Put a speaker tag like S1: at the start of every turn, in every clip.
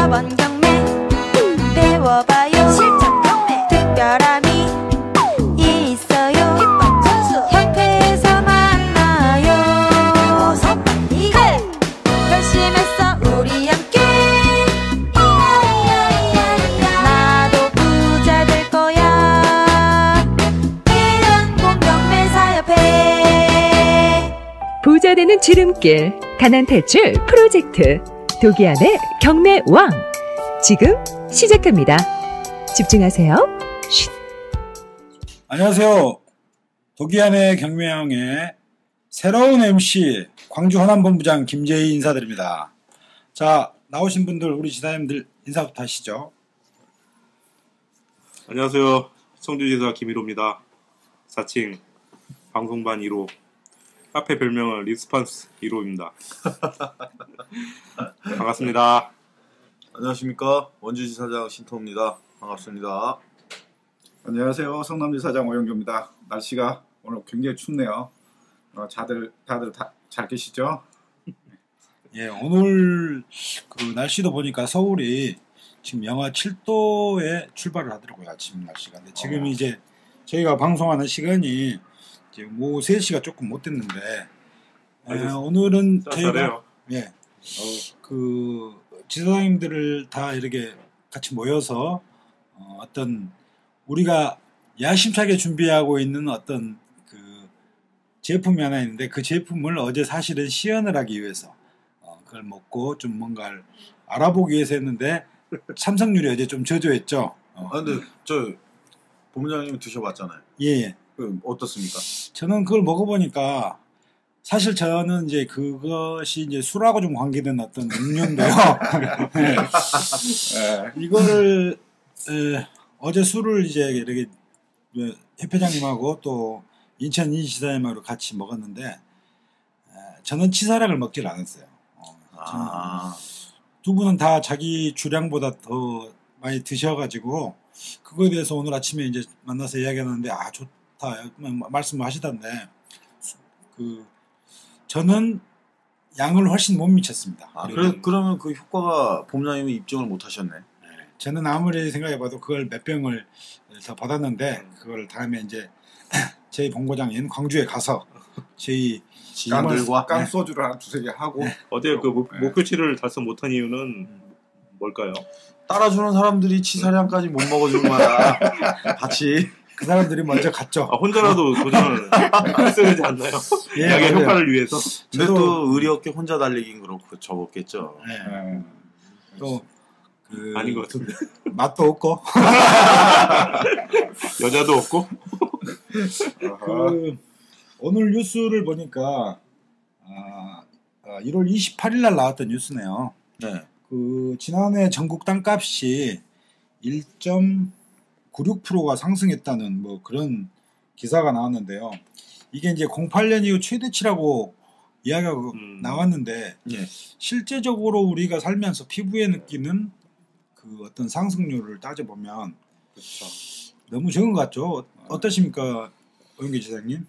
S1: 실습해본 경매 배워봐요. 실전 경매 특별함이 있어요. 기법 전수 협회에서 만나요. 어서 빨리 결심했어 우리 함께. 나도 부자 될 거야. 이런 공경매사협회.
S2: 부자 되는 지름길 가난 탈출 프로젝트 도기안의 경매왕 지금 시작합니다. 집중하세요. 쉿.
S3: 안녕하세요. 도기안의 경매왕의 새로운 MC 광주 호남본부장 김재희 인사드립니다. 자, 나오신 분들 우리 지사님들 인사부터 하시죠.
S4: 안녕하세요. 청주지사 김일호입니다. 4층 방송반 1호. 카페 별명은 리스판스 1호입니다. 반갑습니다.
S5: 안녕하십니까. 원주지사장 신토입니다. 반갑습니다.
S6: 안녕하세요. 성남지사장 오영규입니다. 날씨가 오늘 굉장히 춥네요. 다들 잘 계시죠?
S3: 예, 오늘 그 날씨도 보니까 서울이 지금 영하 7도에 출발을 하더라고요. 아침 날씨가. 근데 지금 이제 저희가 방송하는 시간이 지금 오후 3시가 조금 못 됐는데 오늘은 저희가 예, 그 지사장님들을 다 이렇게 같이 모여서 어떤 우리가 야심차게 준비하고 있는 어떤 그 제품이 하나 있는데 그 제품을 어제 사실은 시연을 하기 위해서 그걸 먹고 좀 뭔가를 알아보기 위해서 했는데 참석률이 어제 좀 저조했죠.
S5: 근데 저 본부장님 드셔봤잖아요.
S3: 예.
S5: 어떻습니까?
S3: 저는 그걸 먹어보니까 사실 저는 이제 그것이 이제 술하고 좀 관계된 어떤 음료인데요. 네. 이거를 어제 술을 이제 이렇게 협회장님하고 또 인천 이 지사님하고 같이 먹었는데 저는 치사락을 먹질 않았어요. 두 분은 다 자기 주량보다 더 많이 드셔가지고 그거에 대해서 오늘 아침에 이제 만나서 이야기하는데 좋다 말씀을 하시던데 저는 양을 훨씬 못 미쳤습니다.
S5: 그러면 그 효과가 본부장님이 입증을 못 하셨네.
S3: 저는 아무리 생각해봐도 그걸 몇 병을 더 받았는데 그걸 다음에 이제 저희 본부장인 광주에 가서 저희
S5: 지인들과
S6: 깡소주를 한 두세 개 하고
S4: 어제 그 목표치를 달성 못한 이유는 뭘까요?
S5: 따라주는 사람들이 치사량까지 못 먹어줄 만한 같이
S3: 그 사람들이 먼저 갔죠.
S4: 혼자라도 도전을 했어야 되지 않나요?
S3: 예,
S4: 약의 효과를 위해서.
S5: 근데 또 의리 없게 혼자 달리긴 그렇고 접었겠죠.
S3: 네. 또
S4: 아닌 것 같은데.
S3: 맛도 없고
S4: 여자도 없고.
S3: 오늘 뉴스를 보니까 1월 28일 날 나왔던 뉴스네요.
S5: 네.
S3: 지난해 전국 땅값이 1.96%가 상승했다는 뭐 그런 기사가 나왔는데요. 이게 이제 08년 이후 최대치라고 이야기가 나왔는데 실제적으로 우리가 살면서 피부에 느끼는 그 어떤 상승률을 따져보면
S6: 그렇죠.
S3: 너무 적은 것 같죠? 어떠십니까, 오영기 지사님?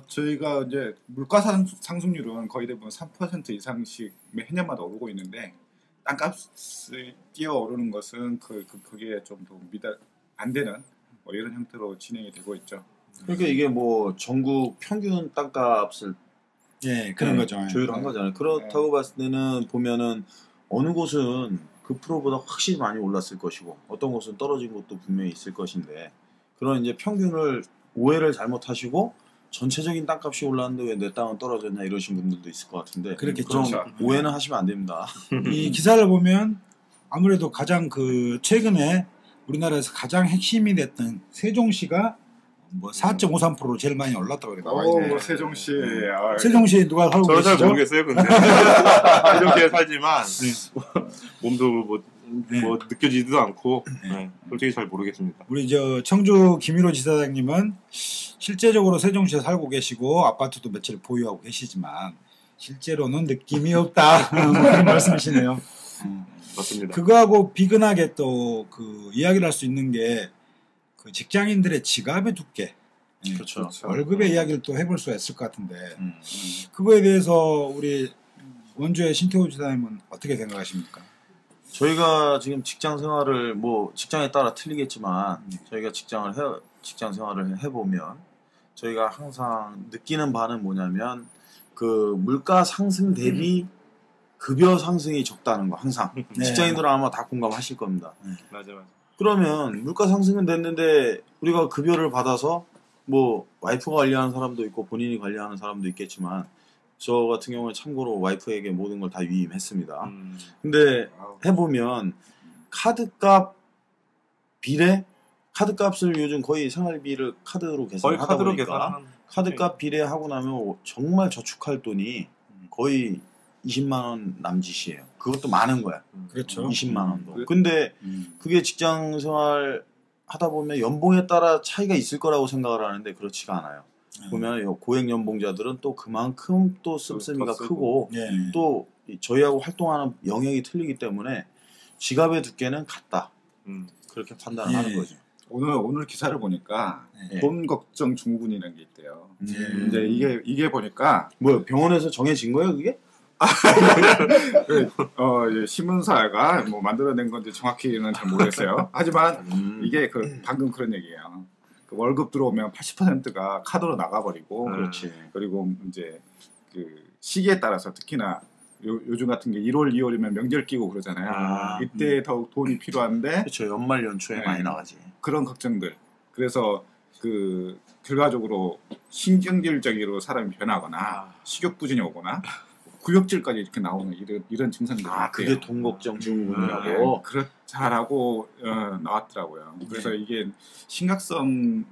S6: 저희가 이제 물가 상승률은 거의 대부분 3% 이상씩 매년마다 오르고 있는데 땅값이 뛰어오르는 것은 그게 좀 더 미달 안 되는 뭐 이런 형태로 진행이 되고 있죠.
S5: 그러니까 이게 뭐 전국 평균 땅값을
S3: 그런 거죠.
S5: 조율한 거잖아요. 그렇다고 봤을 때는 보면은 어느 곳은 그 프로보다 확실히 많이 올랐을 것이고 어떤 곳은 떨어진 곳도 분명히 있을 것인데 그런 이제 평균을 오해를 잘못하시고 전체적인 땅값이 올랐는데 왜 내 땅은 떨어졌냐 이러신 분들도 있을 것 같은데
S3: 그렇겠죠.
S5: 그럼 오해는 하시면 안 됩니다.
S3: 이 기사를 보면 아무래도 가장 최근에 우리나라에서 가장 핵심이 됐던 세종시가 뭐 4.53%로 제일 많이 올랐다고 그래요.
S6: 세종시.
S3: 세종시에 누가 살고 계시죠?
S4: 저는 잘 모르겠어요, 근데. 세종시에 살지만 몸도 뭐 느껴지지도 않고 솔직히 잘 모르겠습니다.
S3: 우리 청주 김일호 지사장님은 실제적으로 세종시에 살고 계시고 아파트도 몇 채를 보유하고 계시지만 실제로는 느낌이 없다 그런 말씀이시네요.
S4: 맞습니다.
S3: 그거하고 비근하게 또 이야기를 할 수 있는 게 그 직장인들의 지갑의 두께,
S5: 그렇죠.
S3: 월급의 이야기를 또 해볼 수가 있을 것 같은데 그거에 대해서 우리 원주의 신태호 지사님은 어떻게 생각하십니까?
S5: 저희가 지금 직장 생활을 뭐 직장에 따라 틀리겠지만 저희가 직장 생활을 해보면 저희가 항상 느끼는 바는 뭐냐면 그 물가 상승 대비 급여 상승이 적다는 거 항상
S3: 네.
S5: 직장인들은 아마 다 공감하실 겁니다.
S4: 맞아.
S5: 그러면 물가 상승은 됐는데 우리가 급여를 받아서 뭐 와이프가 관리하는 사람도 있고 본인이 관리하는 사람도 있겠지만 저 같은 경우는 참고로 와이프에게 모든 걸 다 위임했습니다. 근데 해보면 카드값 비례? 카드값을 요즘 거의 생활비를 카드로
S4: 거의
S5: 계산하다
S4: 카드로
S5: 보니까
S4: 계산하는.
S5: 카드값 비례하고 나면 정말 저축할 돈이 거의 20만 원 남짓이에요. 그것도 많은 거야.
S3: 그렇죠.
S5: 20만 원도. 근데 그게 직장 생활 하다 보면 연봉에 따라 차이가 있을 거라고 생각을 하는데 그렇지가 않아요. 보면 고액 연봉자들은 또 그만큼 또 씀씀이가 크고
S3: 네.
S5: 또 저희하고 활동하는 영역이 틀리기 때문에 지갑의 두께는 같다. 그렇게 판단을 하는 거죠.
S6: 오늘 기사를 보니까
S5: 네.
S6: 돈 걱정 증후군이라는 게 있대요.
S3: 네.
S6: 이제 이게 보니까
S5: 뭐 병원에서 정해진 거예요, 그게?
S6: 이제 신문사가 뭐 만들어낸 건지 정확히는 잘 모르겠어요. 하지만 이게 방금 그런 얘기예요. 그 월급 들어오면 80%가 카드로 나가버리고,
S5: 그렇지.
S6: 그리고 이제 그 시기에 따라서 특히나 요즘 같은 게 1월, 2월이면 명절 끼고 그러잖아요. 이때 더욱 돈이 필요한데
S5: 그렇죠. 연말 연초에
S6: 네.
S5: 많이 나가지.
S6: 그런 걱정들. 그래서 그 결과적으로 신경질적으로 사람이 변하거나 식욕부진이 오거나 구역질까지 이렇게 나오는 이런 증상들이 있대요.
S5: 그게 돈 걱정 증후군이라고.
S6: 잘하고 나왔더라고요. 그래서 이게 심각성이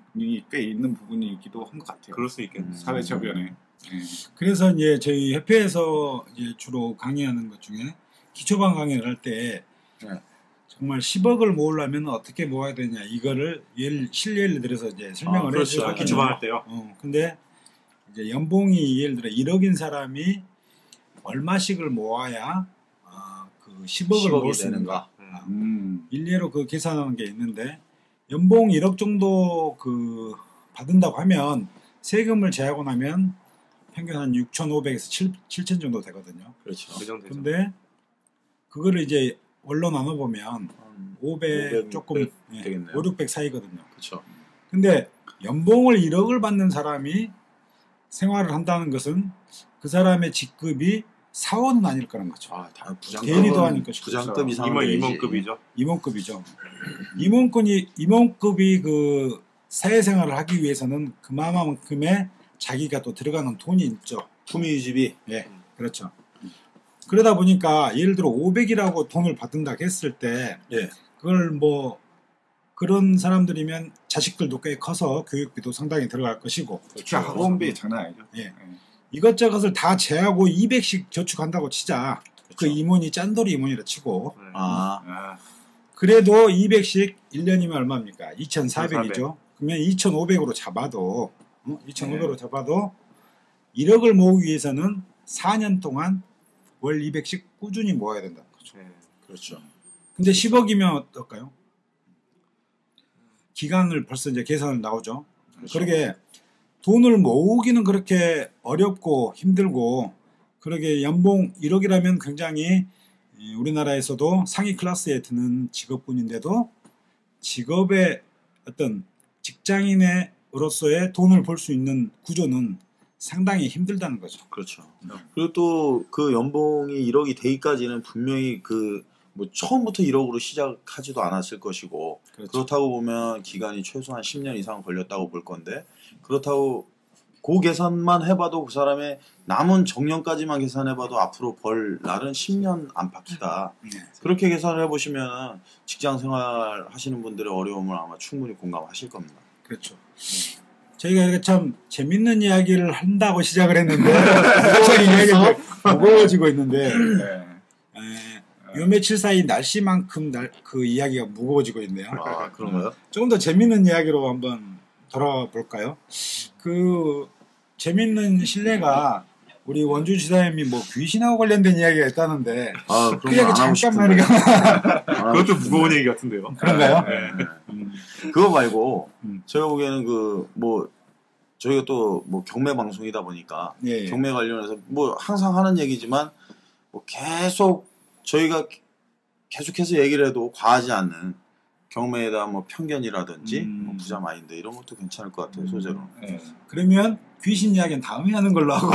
S6: 꽤 있는 부분이기도 한 것 같아요.
S4: 그럴 수 있겠네.
S6: 사회 저변에.
S3: 그래서 이제 저희 협회에서 이제 주로 강의하는 것 중에 기초반 강의를 할 때 정말 10억을 모으려면 어떻게 모아야 되냐 이거를 실례를 들어서 이제 설명을
S5: 그렇죠.
S3: 해주거든요.
S4: 기초반 할 때요.
S3: 근데 이제 연봉이 예를 들어 1억인 사람이 얼마씩을 모아야 그 10억을 모을 수 있는가? 일례로 그 계산하는 게 있는데 연봉 1억 정도 그 받는다고 하면 세금을 제하고 나면 평균 한 6,500에서 7,000 정도 되거든요.
S5: 그렇죠.
S4: 그 정도 되죠.
S3: 근데 그거를 이제 월로 나눠 보면 500 조금
S5: 되겠네요.
S3: 5, 600 사이거든요.
S5: 그렇죠.
S3: 근데 연봉을 1억을 받는 사람이 생활을 한다는 것은 그 사람의 직급이 사원은 아닐 거란 거죠.
S5: 다
S3: 대리도 아닐 것이고
S5: 부장급 이상은
S4: 임원급이죠.
S3: 임원급이죠. 임원급이 그 사회생활을 하기 위해서는 그만큼의 자기가 또 들어가는 돈이 있죠.
S5: 품위 유지비.
S3: 예, 그렇죠. 그러다 보니까 예를 들어 500이라고 돈을 받는다 했을 때 그걸 뭐 그런 사람들이면 자식들도 꽤 커서 교육비도 상당히 들어갈 것이고
S6: 특히 학원비 장난 아니죠.
S3: 이것저것을 다 제하고 200씩 저축한다고 치자. 그 임원이 짠돌이 임원이라 치고 그래도 200씩 1년이면 얼마입니까? 2,400이죠. 그러면 2,500으로 잡아도 2,500으로 잡아도 1억을 모으기 위해서는 4년 동안 월 200씩 꾸준히 모아야 된다는 거죠.
S5: 그렇죠.
S3: 근데 10억이면 어떨까요? 기간을 벌써 이제 계산을 나오죠. 그러게 돈을 모으기는 그렇게 어렵고 힘들고 그러게 연봉 1억이라면 굉장히 우리나라에서도 상위 클래스에 드는 직업군인데도 직업의 어떤 직장인으로서의 돈을 벌 수 있는 구조는 상당히 힘들다는 거죠.
S5: 그렇죠. 그리고 또 그 연봉이 1억이 되기까지는 분명히 뭐 처음부터 1억으로 시작하지도 않았을 것이고 그렇다고 보면 기간이 최소한 10년 이상 걸렸다고 볼 건데 그렇다고 그 계산만 해봐도 그 사람의 남은 정년까지만 계산해봐도 앞으로 벌 날은 10년 안팎이다. 그렇게 계산을 해보시면 직장 생활 하시는 분들의 어려움을 아마 충분히 공감하실 겁니다.
S3: 그렇죠. 저희가 이렇게 참 재밌는 이야기를 한다고 시작을 했는데 갑자기 이야기가 무거워지고 있는데 요 며칠 사이 날씨만큼 그 이야기가 무거워지고 있네요.
S5: 그런가요?
S3: 조금 더 재밌는 이야기로 한번 돌아볼까요? 그 재밌는 실례가 우리 원주 지사님이 뭐 귀신하고 관련된 이야기가 있다는데 그 이야기 잠깐만
S4: 그것도 무거운 얘기 같은데요.
S3: 그런가요?
S5: 그거 말고 제가 보기에는 저희가 또 뭐 경매 방송이다 보니까 경매 관련해서 뭐 항상 하는 얘기지만 뭐 계속 저희가 계속해서 얘기를 해도 과하지 않는 경매에 대한 뭐 편견이라든지 뭐 부자 마인드 이런 것도 괜찮을 것 같아요. 소재로.
S6: 네.
S3: 그러면 귀신 이야기는 다음에 하는 걸로 하고.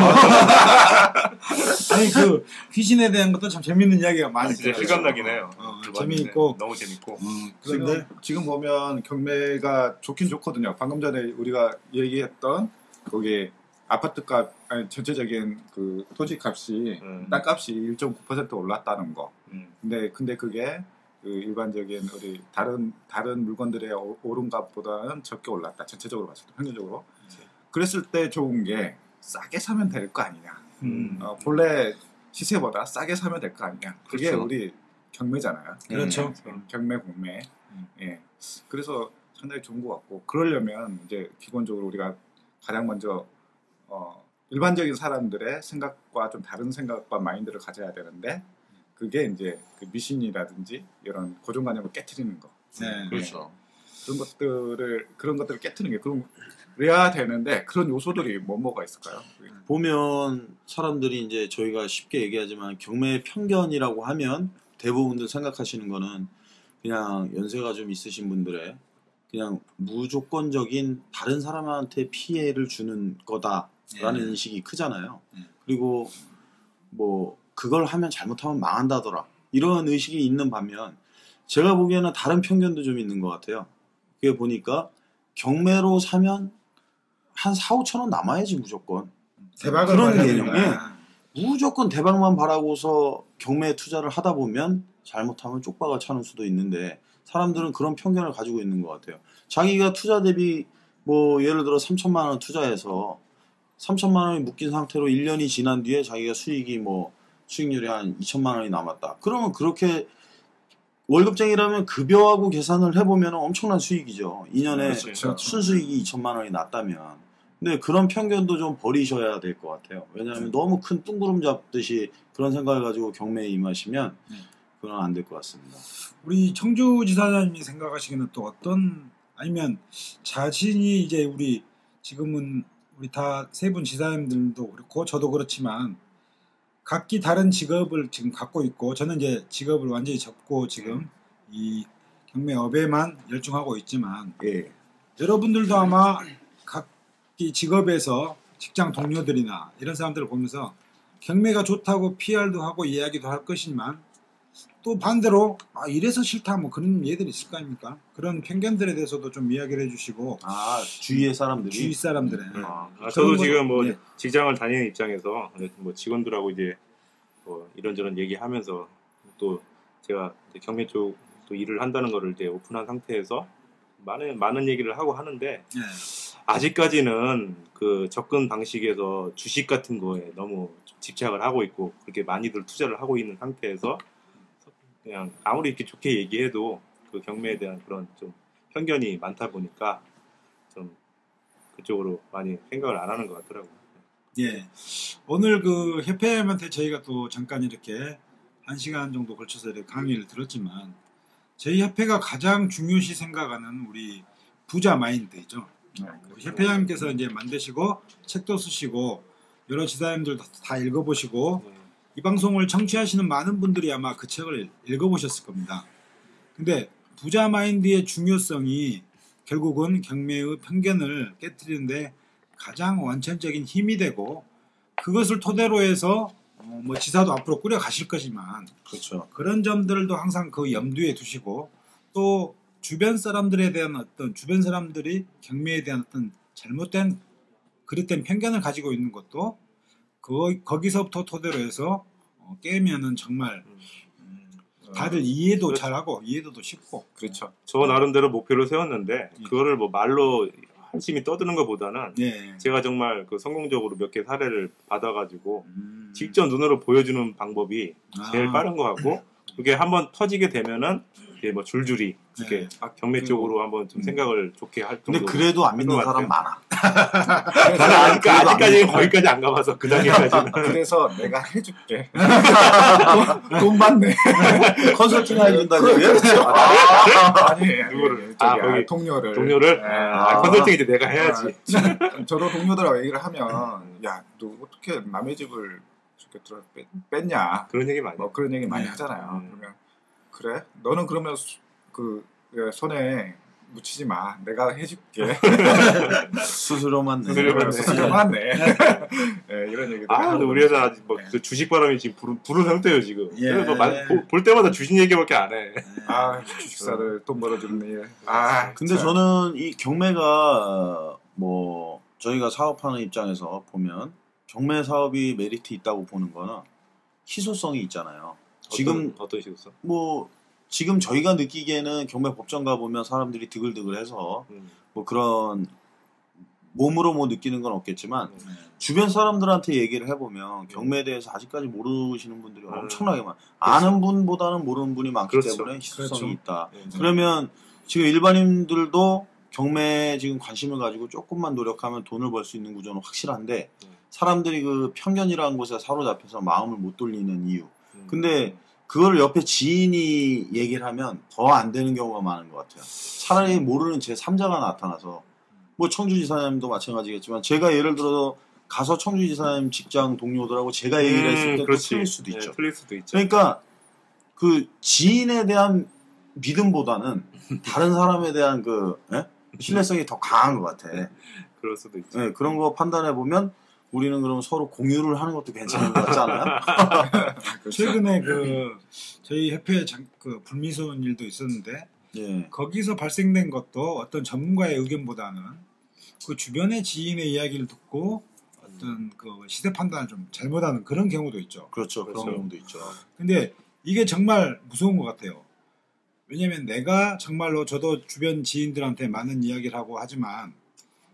S3: 아니 그 귀신에 대한 것도 참 재밌는 이야기가 많이
S4: 진짜
S3: 있어요.
S4: 실감나긴 해요.
S3: 재미있고
S4: 너무 재밌고.
S3: 그런데
S6: 지금 보면 경매가 좋긴 좋거든요. 방금 전에 우리가 얘기했던 거기 아파트값 아니 전체적인 그 토지값이 땅값이 1.9% 올랐다는 거. 근데 그게 그 일반적인 우리 다른 물건들의 오른 값보다는 적게 올랐다. 전체적으로 봤을 때 평균적으로. 그랬을 때 좋은 게 싸게 사면 될 거 아니냐. 본래 시세보다 싸게 사면 될 거 아니냐. 그게
S4: 그렇죠.
S6: 우리 경매잖아요.
S3: 그렇죠.
S6: 경매 공매. 예. 그래서 상당히 좋은 것 같고 그러려면 이제 기본적으로 우리가 가장 먼저 일반적인 사람들의 생각과 좀 다른 생각과 마인드를 가져야 되는데 그게 이제 그 미신이라든지 이런 고정관념을 깨트리는 거.
S3: 네.
S5: 그렇죠.
S6: 그런 것들을 깨트리는 게 그래야 되는데 그런 요소들이 뭐가 있을까요?
S5: 보면 사람들이 이제 저희가 쉽게 얘기하지만 경매 편견이라고 하면 대부분들 생각하시는 거는 그냥 연세가 좀 있으신 분들의 그냥 무조건적인 다른 사람한테 피해를 주는 거다라는 인식이 크잖아요. 그리고 뭐 그걸 하면 잘못하면 망한다더라 이런 의식이 있는 반면 제가 보기에는 다른 편견도 좀 있는 것 같아요. 그게 보니까 경매로 사면 한 4, 5천 원 남아야지 무조건.
S3: 대박을
S5: 그런
S3: 봐야
S5: 개념.
S3: 된다.
S5: 무조건 대박만 바라고서 경매에 투자를 하다 보면 잘못하면 쪽박을 차는 수도 있는데 사람들은 그런 편견을 가지고 있는 것 같아요. 자기가 투자 대비 뭐 예를 들어 3천만 원 투자해서 3천만 원이 묶인 상태로 1년이 지난 뒤에 자기가 수익률이 한 2천만 원이 남았다. 그러면 그렇게 월급쟁이라면 급여하고 계산을 해보면 엄청난 수익이죠. 2년에
S6: 그렇죠.
S5: 순수익이 2천만 원이 났다면. 근데 그런 편견도 좀 버리셔야 될 것 같아요. 왜냐하면 너무 큰 뚱구름 잡듯이 그런 생각을 가지고 경매에 임하시면 그건 안 될 것 같습니다.
S3: 우리 청주지사장님이 생각하시기에는 또 어떤 아니면 자신이 이제 우리 지금은 우리 다 세 분 지사님들도 그렇고 저도 그렇지만 각기 다른 직업을 지금 갖고 있고 저는 이제 직업을 완전히 접고 지금 이 경매업에만 열중하고 있지만 여러분들도 아마 각기 직업에서 직장 동료들이나 이런 사람들을 보면서 경매가 좋다고 PR도 하고 이야기도 할 것이지만 또 반대로 이래서 싫다 뭐 그런 예들이 있을 거 아닙니까? 그런 편견들에 대해서도 좀 이야기를 해주시고
S5: 주위의 사람들이
S3: 주위 사람들의
S4: 저도 지금 뭐
S3: 네.
S4: 직장을 다니는 입장에서 뭐 직원들하고 이제 뭐 이런저런 얘기하면서 또 제가 이제 경매 쪽 또 일을 한다는 거를 이제 오픈한 상태에서 많은 얘기를 하고 하는데
S3: 네.
S4: 아직까지는 그 접근 방식에서 주식 같은 거에 너무 집착을 하고 있고 그렇게 많이들 투자를 하고 있는 상태에서 그냥 아무리 이렇게 좋게 얘기해도 그 경매에 대한 그런 좀 편견이 많다 보니까 좀 그쪽으로 많이 생각을 안 하는 것 같더라고요.
S3: 예. 오늘 그 협회한테 저희가 또 잠깐 이렇게 1시간 정도 걸쳐서 이렇게 강의를 들었지만 저희 협회가 가장 중요시 생각하는 우리 부자 마인드죠. 우리 협회장님께서 이제 만드시고 책도 쓰시고 여러 지사님들도 다 읽어보시고 이 방송을 청취하시는 많은 분들이 아마 그 책을 읽어보셨을 겁니다. 근데 부자 마인드의 중요성이 결국은 경매의 편견을 깨트리는데 가장 원천적인 힘이 되고 그것을 토대로 해서 뭐 지사도 앞으로 꾸려 가실 것이지만
S5: 그렇죠.
S3: 그런 점들도 항상 그 염두에 두시고 또 주변 사람들에 대한 주변 사람들이 경매에 대한 어떤 잘못된 그릇된 편견을 가지고 있는 것도 거기서부터 토대로 해서 깨면은 정말 다들 이해도
S4: 그렇죠.
S3: 잘하고 이해도도 쉽고
S6: 그렇죠.
S4: 저 나름대로 목표를 세웠는데 그거를 뭐 말로 열심히 떠드는 것보다는
S3: 네.
S4: 제가 정말 그 성공적으로 몇 개 사례를 받아가지고 직접 눈으로 보여주는 방법이 제일 빠른 것 같고 그게 한번 터지게 되면은 이게 뭐 줄줄이 이렇게 경매 쪽으로 한번 좀 생각을 좋게 할 정도.
S5: 근데 그래도 안 믿는 사람 많아.
S4: 나는 아직까지는 거기까지 안 가봐서 그 단계까지는.
S6: 그래서 내가 해줄게. 돈 받네.
S5: 컨설팅 해준다는 얘기야?
S6: 아니
S4: 누구를?
S6: 저기
S4: 거기
S6: 동료를.
S4: 컨설팅 이제 내가 해야지.
S6: 저도 동료들하고 얘기를 하면 야, 너 어떻게 남의 집을 이렇게 뺐냐?
S4: 그런 얘기 많이.
S6: 뭐 그런 얘기 많이 하잖아요. 그러면 그래? 너는 그러면 손에 묻히지 마. 내가 해줄게.
S5: 스스로만
S6: 스스로만 네. 네, 이런 얘기도
S4: 근데 우리 회사 아직 그 주식 바람이 지금 부른 상태예요 지금.
S5: 예.
S4: 그래서 볼 때마다 주식 얘기밖에 안 해.
S6: 주식사를 돈 벌어주는 일.
S5: 근데 저는 이 경매가 뭐 저희가 사업하는 입장에서 보면 경매 사업이 메리트 있다고 보는 거는 희소성이 있잖아요. 지금
S4: 어떤 식으로?
S5: 뭐 지금 저희가 느끼기에는 경매 법정 가 보면 사람들이 드글드글해서 뭐 그런 몸으로 뭐 느끼는 건 없겠지만 주변 사람들한테 얘기를 해보면 경매에 대해서 아직까지 모르시는 분들이 엄청나게 많아요. 아는 분보다는 모르는 분이 많기 때문에 희소성이 있다. 그러면 지금 일반인들도 경매에 지금 관심을 가지고 조금만 노력하면 돈을 벌 수 있는 구조는 확실한데 사람들이 그 편견이라는 곳에 사로잡혀서 마음을 못 돌리는 이유. 근데 그걸 옆에 지인이 얘기를 하면 더 안 되는 경우가 많은 것 같아요. 차라리 모르는 제3자가 나타나서 뭐 청주지사님도 마찬가지겠지만 제가 예를 들어 가서 청주지사님 직장 동료들하고 제가 얘기를 했을 때 틀릴 수도 있죠.
S4: 틀릴 수도 있죠.
S5: 그러니까 그 지인에 대한 믿음보다는 다른 사람에 대한 그 신뢰성이 더 강한 것 같아.
S4: 그럴 수도 있죠.
S5: 네, 그런 거 판단해 보면 우리는 그럼 서로 공유를 하는 것도 괜찮은 것 같지 않아요?
S3: 최근에 저희 협회에 불미스러운 일도 있었는데
S5: 예.
S3: 거기서 발생된 것도 어떤 전문가의 의견보다는 그 주변의 지인의 이야기를 듣고 어떤 그 시대 판단을 좀 잘못하는 그런 경우도 있죠.
S5: 그렇죠. 그런 경우도 있죠.
S3: 근데 이게 정말 무서운 것 같아요. 왜냐면 내가 정말로 저도 주변 지인들한테 많은 이야기를 하고 하지만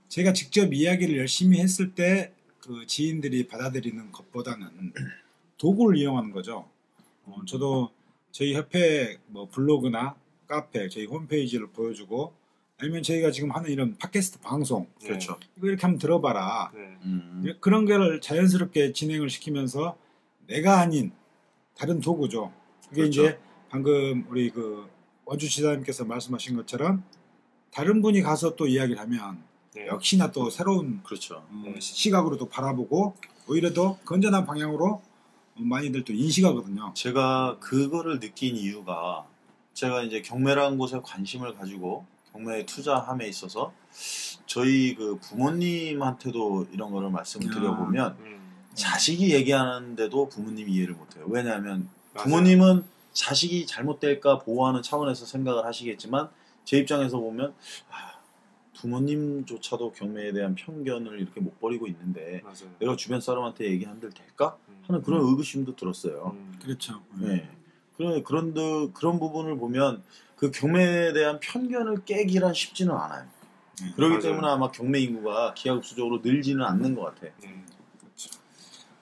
S3: 제가 직접 이야기를 열심히 했을 때 그 지인들이 받아들이는 것보다는 도구를 이용하는 거죠. 저도 저희 협회 뭐 블로그나 카페, 저희 홈페이지를 보여주고 아니면 저희가 지금 하는 이런 팟캐스트 방송
S5: 그렇죠.
S3: 이거 이렇게 한번 들어봐라.
S4: 네.
S3: 그런 거를 자연스럽게 진행을 시키면서 내가 아닌 다른 도구죠. 그게
S5: 그렇죠.
S3: 이제 방금 우리 그 원주지사님께서 말씀하신 것처럼 다른 분이 가서 또 이야기를 하면 역시나 또 새로운
S5: 그렇죠.
S3: 시각으로 또 바라보고 오히려 더 건전한 방향으로 많이들 또 인식하거든요.
S5: 제가 그거를 느낀 이유가 제가 이제 경매라는 곳에 관심을 가지고 경매에 투자함에 있어서 저희 그 부모님한테도 이런 거를 말씀을 드려보면 자식이 얘기하는데도 부모님이 이해를 못해요. 왜냐하면 부모님은 자식이 잘못될까 보호하는 차원에서 생각을 하시겠지만 제 입장에서 보면 부모님조차도 경매에 대한 편견을 이렇게 못 버리고 있는데
S4: 맞아요.
S5: 내가 주변 사람한테 얘기한들 될까? 하는 그런 의구심도 들었어요.
S3: 그렇죠.
S5: 네. 그런 부분을 보면 그 경매에 대한 편견을 깨기란 쉽지는 않아요. 그렇기
S4: 맞아요.
S5: 때문에 아마 경매 인구가 기하급수적으로 늘지는 않는 것 같아.
S3: 그렇죠.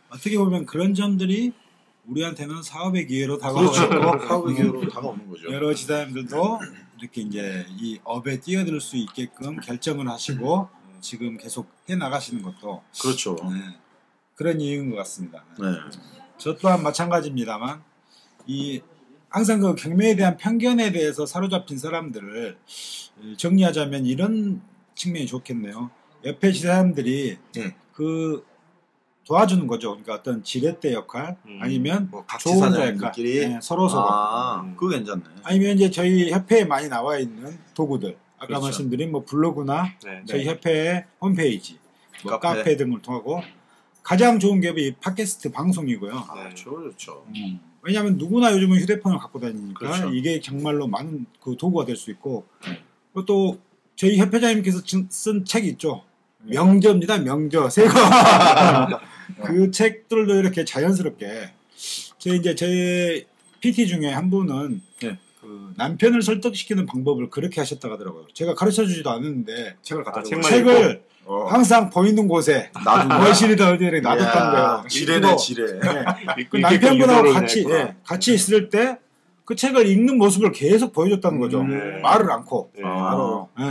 S3: 어떻게 보면 그런 점들이 우리한테는 사업의 기회로 다가오고
S5: 사업의 기회로 다가오는 거죠.
S3: 여러 지사님들도 이렇게 이제 이 업에 뛰어들 수 있게끔 결정을 하시고 지금 계속 해 나가시는 것도
S5: 그렇죠.
S3: 그런 이유인 것 같습니다.
S5: 네.
S3: 저 또한 마찬가지입니다만 항상 그 경매에 대한 편견에 대해서 사로잡힌 사람들을 정리하자면 이런 측면이 좋겠네요. 옆에 지사님들이 그 도와주는 거죠. 그러니까 어떤 지렛대 역할 아니면
S5: 뭐
S3: 좋은 역할
S5: 각지사장님들끼리
S3: 서로
S5: 그거 괜찮네.
S3: 아니면 이제 저희 협회에 많이 나와 있는 도구들 아까
S5: 그렇죠.
S3: 말씀드린 뭐 블로그나
S4: 네.
S3: 저희 협회의 홈페이지 뭐
S5: 카페.
S3: 카페 등을 통하고 가장 좋은 게 이 팟캐스트 방송이고요.
S5: 좋죠.
S3: 왜냐하면 누구나 요즘은 휴대폰을 갖고 다니니까
S5: 그렇죠.
S3: 이게 정말로 많은 그 도구가 될 수 있고 또 저희 협회장님께서 쓴 책이 있죠. 명저입니다. 명저 세 권. 그 책들도 이렇게 자연스럽게 저희 PT 중에 한 분은 그 남편을 설득시키는 방법을 그렇게 하셨다고 하더라고요. 제가 가르쳐주지도 않았는데
S6: 책을 갖다 주고
S3: 책을 항상 보이는 곳에
S5: 놔둔
S3: 거실이다 어디에 놔뒀다는 거예요.
S5: 지뢰네 지뢰.
S3: 그 남편분하고 같이 있을 때 그 책을 읽는 모습을 계속 보여줬다는 거죠. 말을 않고.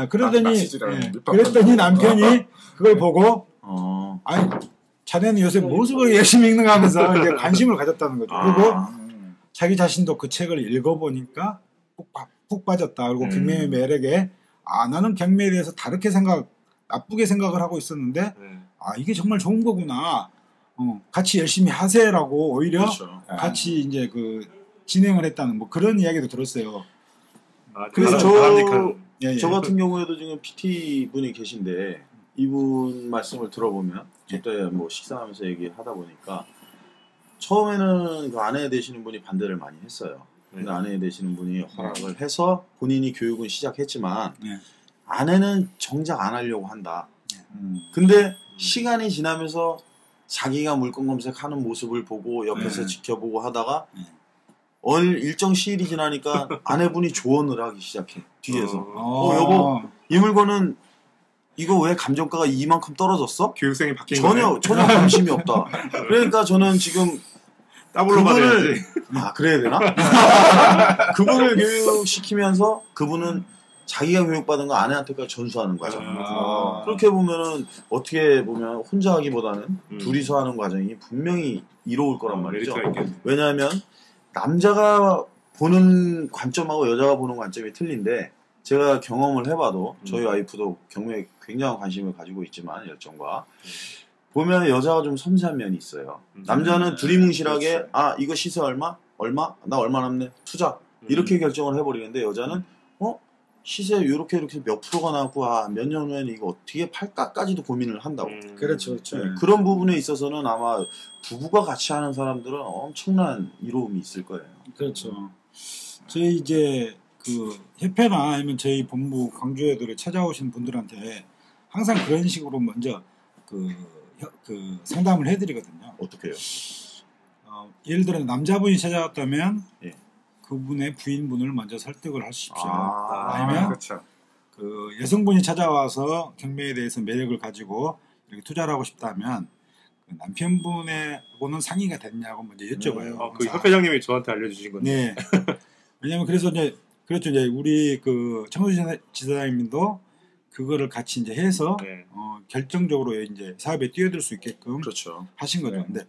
S3: 그랬더니 남편이 그걸 보고 아니 자네는 요새 무엇을 그렇게 열심히 읽는가 하면서 이제 관심을 가졌다는 거죠. 그리고 자기 자신도 그 책을 읽어보니까 푹 빠졌다. 그리고 경매의 매력에 나는 경매에 대해서 다르게 나쁘게 생각을 하고 있었는데 이게 정말 좋은 거구나. 같이 열심히 하세요라고 오히려
S5: 그렇죠.
S3: 같이 이제 그 진행을 했다는 뭐 그런 이야기도 들었어요.
S4: 아,
S3: 그래서
S4: 바람직한
S3: 예, 예.
S5: 저 같은 경우에도 지금 PT 분이 계신데 이분 말씀을 들어보면 저때 뭐 식사하면서 얘기하다 보니까 처음에는 그 아내 되시는 분이 반대를 많이 했어요. 근데 아내 되시는 분이 허락을 해서 본인이 교육은 시작했지만
S3: 네.
S5: 아내는 정작 안 하려고 한다.
S6: 음.
S5: 근데 시간이 지나면서 자기가 물건 검색하는 모습을 보고 옆에서
S3: 네.
S5: 지켜보고 하다가
S3: 네.
S5: 일정 시일이 지나니까 아내분이 조언을 하기 시작해 뒤에서.
S3: 어,
S5: 여보, 이 물건은 이거 왜 감정가가 이만큼 떨어졌어?
S4: 교육생이 바뀐 거네.
S5: 전혀 관심이 없다. 그러니까 저는 지금
S4: 더블로 받아야지.
S5: 그래야 되나? 그분을 교육시키면서 그분은 자기가 교육받은 거 아내한테까지 전수하는 과정.
S3: 아.
S5: 그렇게 보면은 어떻게 보면 혼자 하기보다는
S4: 음.
S5: 둘이서 하는 과정이 분명히 이로울 거란 말이죠.
S4: 메리트가 있겠네.
S5: 왜냐하면 남자가 보는 관점하고 여자가 보는 관점이 틀린데 제가 경험을 해봐도 저희 와이프도 경매에 굉장한 관심을 가지고 있지만 열정과 보면 여자가 좀 섬세한 면이 있어요. 남자는 두리뭉실하게
S6: 그렇죠.
S5: 이거 시세 얼마? 나 얼마 남네? 투자 이렇게 결정을 해버리는데 여자는 시세 이렇게 몇 프로가 나왔고 몇 년 후에는 이거 어떻게 팔까까지도 고민을 한다고.
S3: 그렇죠, 그렇죠.
S5: 네, 그런 부분에 있어서는 아마 부부가 같이 하는 사람들은 엄청난 이로움이 있을 거예요.
S3: 그렇죠. 저희 이제 그 협회나 아니면 저희 본부 광주에들을 찾아오신 분들한테 항상 그런 식으로 먼저 그 상담을 해드리거든요.
S5: 어떻게 해요?
S3: 예를 들어 남자분이 찾아왔다면
S5: 예.
S3: 그분의 부인분을 먼저 설득을 하십시오.
S6: 아니면
S3: 아니면 그 여성분이 찾아와서 경매에 대해서 매력을 가지고 이렇게 투자를 하고 싶다면 그 남편분하고는 상의가 됐냐고 먼저 여쭤봐요.
S4: 그 협회장님이 저한테 알려주신 건데.
S3: 네. 왜냐면 그래서 이제 그렇죠. 이제 우리 그 청소 지사장님도 그거를 같이 이제 해서
S4: 네.
S3: 결정적으로 이제 사업에 뛰어들 수 있게끔
S5: 그렇죠.
S3: 하신 거죠.
S6: 네.
S3: 근데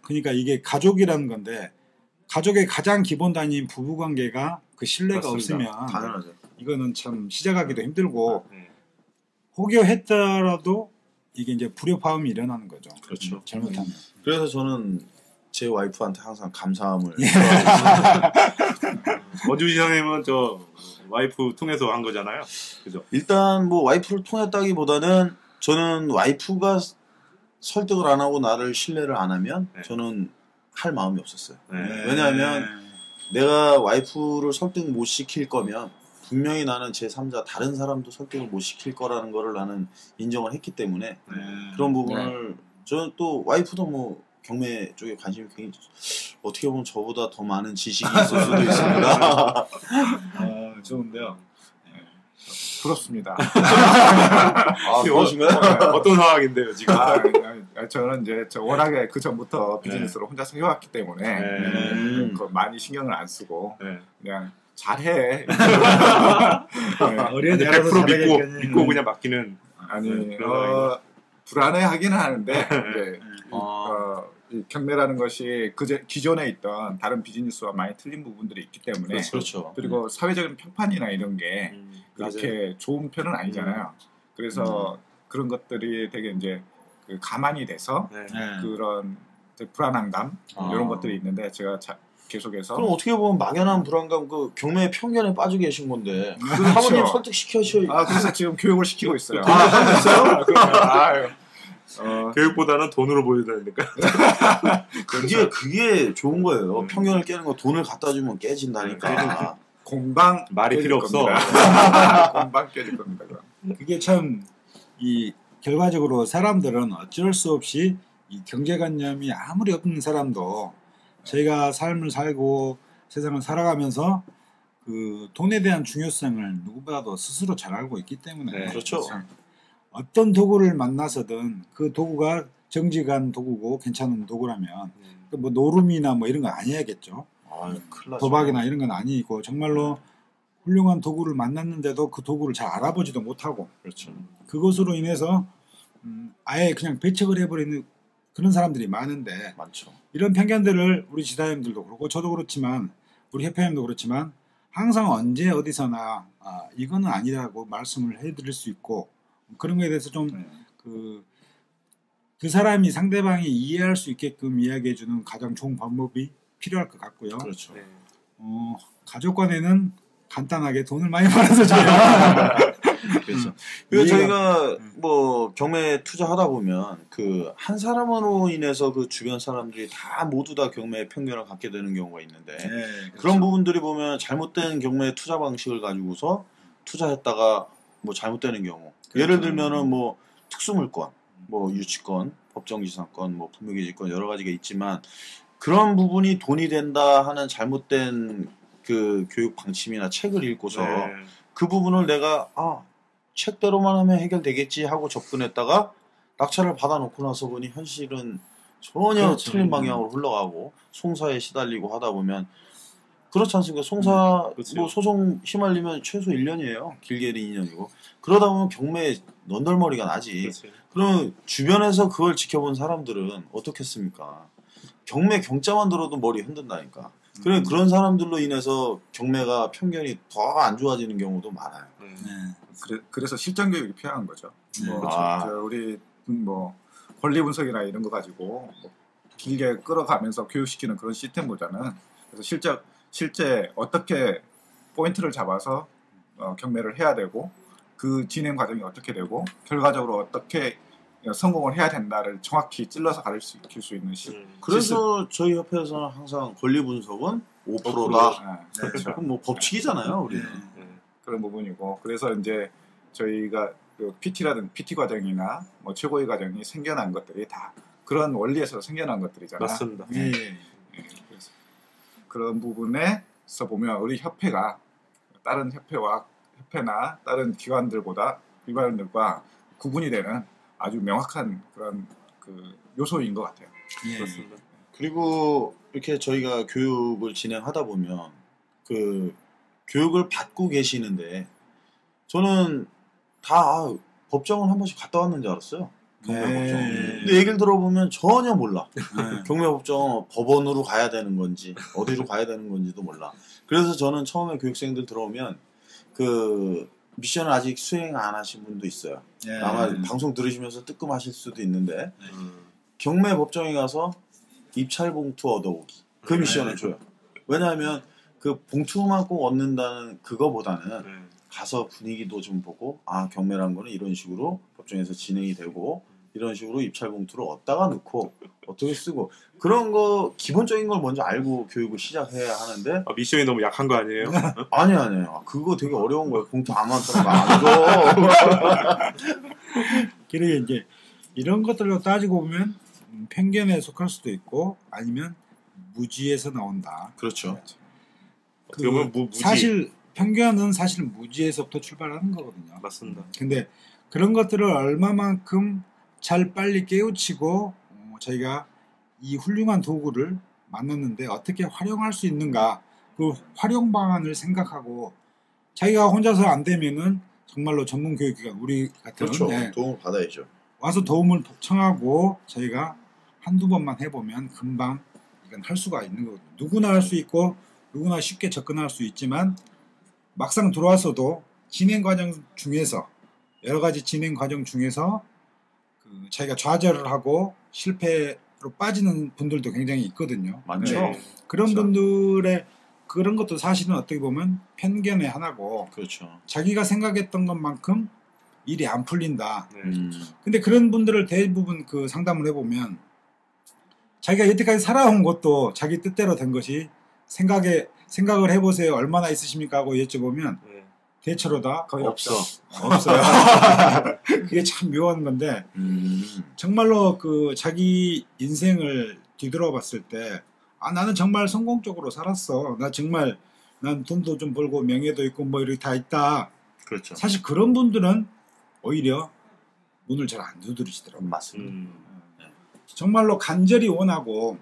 S3: 그러니까 이게 가족이라는 건데 가족의 가장 기본 단위인 부부 관계가 그 신뢰가
S4: 맞습니다.
S3: 없으면
S5: 당연하죠.
S3: 이거는 참 시작하기도 힘들고
S4: 네.
S3: 혹여 했더라도 이게 이제 불협화음이 일어나는 거죠.
S5: 그렇죠.
S3: 잘못하면.
S5: 그래서 저는 제 와이프한테 항상 감사함을
S4: 원주 지사님은 저 와이프 통해서 한 거잖아요. 그죠?
S5: 일단 뭐 와이프를 통했다기보다는 저는 와이프가 설득을 안 하고 나를 신뢰를 안 하면
S4: 네.
S5: 저는 할 마음이 없었어요.
S4: 네.
S5: 왜냐하면 내가 와이프를 설득 못 시킬 거면 분명히 나는 제3자 다른 사람도 설득을 못 시킬 거라는 거를 나는 인정을 했기 때문에 그런 부분을 저는 또 와이프도 뭐 경매 쪽에 관심이 굉장히 어떻게 보면 저보다 더 많은 지식이 있을 수도 있습니다.
S3: 좋은데요.
S6: 부럽습니다.
S5: 그러신가요?
S4: 어떤 상황인데요 지금?
S6: 저는 이제 워낙에 그 전부터 비즈니스를 혼자서 해왔기 때문에 그거 많이 신경을 안 쓰고
S4: 네.
S6: 그냥 잘해.
S3: 어려운
S4: 100% 믿고 그냥 맡기는.
S6: 아니
S4: 네,
S6: 불안해하기는 하는데 이제
S5: 아.
S6: 이 경매라는 것이 기존에 있던 다른 비즈니스와 많이 틀린 부분들이 있기 때문에
S5: 그렇죠.
S6: 그리고 사회적인 평판이나 이런 게 그렇게
S4: 맞아요.
S6: 좋은 편은 아니잖아요. 그래서 그런 것들이 되게 이제 그 가만히 돼서
S4: 네.
S6: 그런 불안함감
S5: 아.
S6: 이런 것들이 있는데 제가 계속해서
S5: 그럼 어떻게 보면 막연한 불안감 그 경매 편견에 빠져 계신 건데 그
S6: 그렇죠.
S5: 사모님 설득시켜셔.
S6: 그래서 지금 교육을 시키고 있어요.
S5: 하고 있어요?
S6: 아유.
S4: 교육보다는 돈으로 보여드리니까.
S5: 그게 좋은 거예요. 편견을 깨는 거 돈을 갖다 주면 깨진다니까.
S6: 공방
S4: 말이
S6: 깨질
S4: 필요 없어.
S6: 겁니다. 공방 깨질 겁니다. 그럼.
S3: 그게 참 이 결과적으로 사람들은 어쩔 수 없이 이 경제관념이 아무리 없는 사람도 저희가 삶을 살고 세상을 살아가면서 그 돈에 대한 중요성을 누구보다도 스스로 잘 알고 있기 때문에
S4: 네,
S5: 그렇죠.
S3: 어떤 도구를 만나서든 그 도구가 정직한 도구고 괜찮은 도구라면 뭐 노름이나 뭐 이런 거 아니야겠죠.
S5: 큰일 나죠.
S3: 도박이나 이런 건 아니고 정말로 훌륭한 도구를 만났는데도 그 도구를 잘 알아보지도 못하고
S5: 그렇죠.
S3: 그것으로 인해서 아예 그냥 배척을 해버리는 그런 사람들이 많은데
S5: 많죠.
S3: 이런 편견들을 우리 지사님들도 그렇고 저도 그렇지만 우리 협회님도 그렇지만 항상 언제 어디서나 이거는 아니라고 말씀을 해드릴 수 있고 그런 거에 대해서 좀 그 사람이 상대방이 이해할 수 있게끔 이야기해주는 가장 좋은 방법이 필요할 것 같고요.
S5: 그렇죠.
S4: 네.
S3: 가족 간에는 간단하게 돈을 많이 벌어서 줘요.
S5: 그렇죠.
S3: 이해가-
S5: 그리고 저희가 뭐 경매 투자하다 보면 그 한 사람으로 인해서 그 주변 사람들이 다 모두 다 경매에 편견을 갖게 되는 경우가 있는데
S3: 네, 그렇죠.
S5: 그런 부분들이 보면 잘못된 경매 투자 방식을 가지고서 투자했다가 뭐 잘못되는 경우 예를 들면은 뭐 특수물권, 뭐 유치권, 법정지상권, 뭐 분묘기지권 여러 가지가 있지만 그런 부분이 돈이 된다 하는 잘못된 그 교육 방침이나 책을 읽고서
S4: 네.
S5: 그 부분을 내가 책대로만 하면 해결되겠지 하고 접근했다가 낙찰을 받아놓고 나서 보니 현실은 전혀
S3: 그렇죠.
S5: 틀린 방향으로 흘러가고 송사에 시달리고 하다 보면 그렇지 않습니까? 송사
S4: 그렇죠.
S5: 뭐 소송 휘말리면 최소 1년이에요. 길게는 2년이고 그러다 보면 경매에 넌덜머리가 나지.
S4: 그렇죠.
S5: 그럼 주변에서 그걸 지켜본 사람들은 어떻겠습니까? 경매 경자만 들어도 머리 흔든다니까. 그래 그런 사람들로 인해서 경매가 편견이 더 안 좋아지는 경우도 많아요.
S4: 네.
S3: 네.
S6: 그래서 실전 교육이 필요한 거죠. 뭐
S3: 그렇죠.
S6: 우리 뭐 권리 분석이나 이런 거 가지고 뭐 길게 끌어가면서 교육시키는 그런 시스템보다는 그래서 실제 어떻게 포인트를 잡아서 경매를 해야 되고 그 진행 과정이 어떻게 되고 결과적으로 어떻게 성공을 해야 된다를 정확히 찔러서 가르칠 수 있는
S5: 그래서 저희 협회에서는 항상 권리 분석은 5%다.
S6: 그렇죠.
S5: 그럼 뭐 법칙이잖아요, 우리는.
S4: 네.
S6: 그런 부분이고 그래서 이제 저희가 그 PT 과정이나 뭐 최고위 과정이 생겨난 것들이 다 그런 원리에서 생겨난 것들이잖아요.
S4: 맞습니다.
S3: 예.
S6: 그래서 그런 부분에서 보면 우리 협회가 다른 협회나 다른 기관들과 구분이 되는 아주 명확한 그런 그 요소인 것 같아요.
S3: 예.
S4: 그렇습니다.
S5: 그리고 이렇게 저희가 교육을 진행하다 보면 그 교육을 받고 계시는데 저는 다 법정을 한 번씩 갔다 왔는 줄 알았어요. 경매법정.
S3: 네.
S5: 근데 얘기를 들어보면 전혀 몰라.
S3: 네.
S5: 경매법정 법원으로 가야 되는 건지 어디로 가야 되는 건지도 몰라. 그래서 저는 처음에 교육생들 들어오면 그 미션을 아직 수행 안 하신 분도 있어요.
S3: 예.
S5: 아마 방송 들으시면서 뜨끔하실 수도 있는데
S4: 음.
S5: 경매 법정에 가서 입찰 봉투 얻어오기 그 미션을 줘요. 왜냐하면 그 봉투만 꼭 얻는다는 그거보다는
S4: 네.
S5: 가서 분위기도 좀 보고 경매라는 거는 이런 식으로 법정에서 진행이 되고 이런 식으로 입찰 봉투를 얻다가 넣고 어떻게 쓰고 그런 거 기본적인 걸 먼저 알고 교육을 시작해야 하는데
S4: 미션이 너무 약한 거 아니에요?
S5: 아니에요. 그거 되게 어려운 거예요. 봉투 아무나 안 줘.
S3: 그러게 이제 이런 것들로 따지고 보면 편견에 속할 수도 있고 아니면 무지에서 나온다.
S5: 그렇죠.
S4: 어떻게 보면 무지.
S3: 사실 편견은 사실 무지에서부터 출발하는 거거든요.
S4: 맞습니다.
S3: 근데 그런 것들을 얼마만큼 잘 빨리 깨우치고 저희가 이 훌륭한 도구를 만났는데 어떻게 활용할 수 있는가 그 활용 방안을 생각하고 자기가 혼자서 안 되면은 정말로 전문 교육기관 우리 같은
S5: 그렇죠.
S3: 네,
S5: 도움을 받아야죠.
S3: 와서 도움을 청하고 저희가 한두 번만 해보면 금방 이건 할 수가 있는 거거든요. 누구나 할 수 있고 누구나 쉽게 접근할 수 있지만 막상 들어와서도 진행 과정 중에서 여러 가지 진행 과정 중에서 그 자기가 좌절을 하고 실패로 빠지는 분들도 굉장히 있거든요.
S5: 많죠.
S3: 네. 그런
S5: 그렇죠.
S3: 분들의 그런 것도 사실은 어떻게 보면 편견의 하나고
S5: 그렇죠.
S3: 자기가 생각했던 것만큼 일이 안 풀린다.
S4: 네.
S3: 근데 그런 분들을 대부분 그 상담을 해보면 자기가 여태까지 살아온 것도 자기 뜻대로 된 것이 생각을 해보세요. 얼마나 있으십니까? 하고 여쭤보면
S4: 네.
S3: 대체로 다
S6: 거의
S5: 없어.
S3: 없어요. 그게 참 묘한 건데 정말로 그 자기 인생을 뒤돌아봤을 때 나는 정말 성공적으로 살았어. 난 돈도 좀 벌고 명예도 있고 뭐 이렇게 다 있다.
S5: 그렇죠.
S3: 사실 그런 분들은 오히려 문을 잘 안 두드리시더라고요.
S5: 맞습니다.
S3: 정말로 간절히 원하고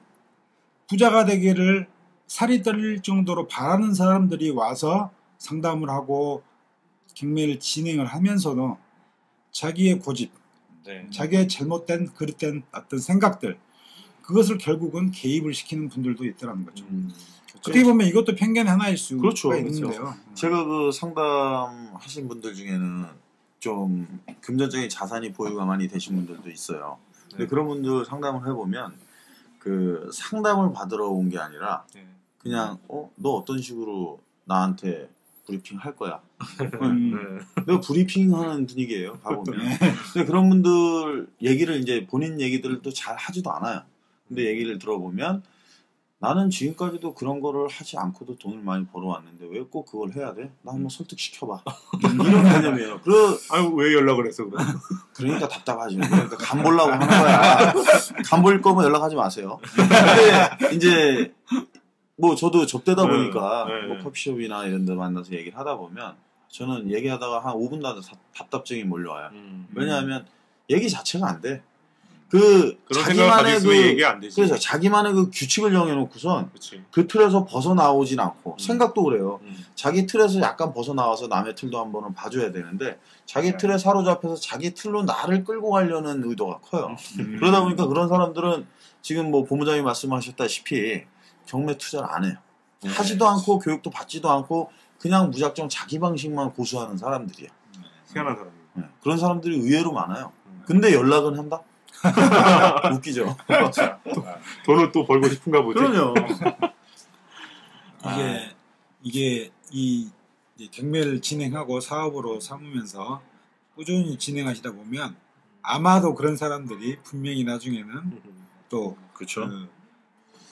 S3: 부자가 되기를 살이 떨릴 정도로 바라는 사람들이 와서 상담을 하고 경매를 진행을 하면서도 자기의 고집,
S4: 네.
S3: 자기의 잘못된 그릇된 어떤 생각들 그것을 결국은 개입을 시키는 분들도 있더라는 거죠. 어떻게 보면 이것도 편견 하나일 수가
S5: 그렇죠.
S3: 있는데요.
S5: 제가 그 상담하신 분들 중에는 좀 금전적인 자산이 보유가 많이 되신 분들도 있어요. 근데
S4: 네.
S5: 그런 분들 상담을 해보면 그 상담을 받으러 온 게 아니라
S4: 네.
S5: 그냥 너 어떤 식으로 나한테 브리핑 할 거야.
S4: 네.
S5: 내가 브리핑하는 분위기예요. 가보면. 근데 그런 분들 얘기를 이제 본인 얘기들도 잘 하지도 않아요. 근데 얘기를 들어보면 나는 지금까지도 그런 거를 하지 않고도 돈을 많이 벌어왔는데 왜 꼭 그걸 해야 돼? 나 한번 설득시켜봐. 이런 개념이에요.
S4: 아유 왜 연락을 했어 그럼?
S5: 그러니까 답답하지. 그러니까 간 보려고 하는 거야. 간 볼 거면 연락하지 마세요. 근데 이제 뭐 저도 접대다 보니까 뭐 커피숍이나 이런 데 만나서 얘기를 하다 보면 저는 얘기하다가 한 5분 나도 답답증이 몰려와요. 왜냐하면 얘기 자체가 안 돼.
S4: 그런 생각을 가질 수 얘기 안 되지.
S5: 그래서 자기만의 그 규칙을 정해놓고선
S4: 그치.
S5: 그 틀에서 벗어나오진 않고 생각도 그래요. 자기 틀에서 약간 벗어나와서 남의 틀도 한번은 봐줘야 되는데 자기 틀에 사로잡혀서 자기 틀로 나를 끌고 가려는 의도가 커요. 그러다 보니까 그런 사람들은 지금 뭐 본부장이 말씀하셨다시피 경매 투자를 안 해요. 하지도 않고 교육도 받지도 않고 그냥 무작정 자기 방식만 고수하는 사람들이야.
S4: 희한한 사람이.
S5: 그런 사람들이 의외로 많아요. 근데 연락은 한다? 웃기죠.
S4: 돈을 또 벌고 싶은가 보지.
S5: 그럼요.
S3: 이게 이 경매를 진행하고 사업으로 삼으면서 꾸준히 진행하시다 보면 아마도 그런 사람들이 분명히 나중에는 또
S5: 그렇죠.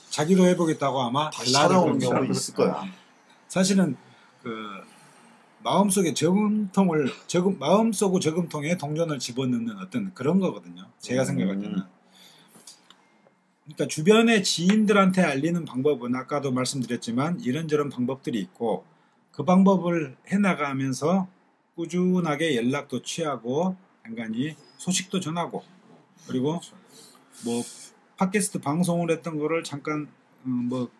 S3: 자기도 해보겠다고 아마
S5: 다시 찾아오는 경우 있을 거야.
S3: 사실은 그 마음속에 마음속 저금통에 동전을 집어넣는 어떤 그런 거거든요. 제가 생각할 때는. 그러니까 주변의 지인들한테 알리는 방법은 아까도 말씀드렸지만 이런저런 방법들이 있고 그 방법을 해나가면서 꾸준하게 연락도 취하고 간간히 소식도 전하고 그리고 뭐 팟캐스트 방송을 했던 거를 잠깐 뭐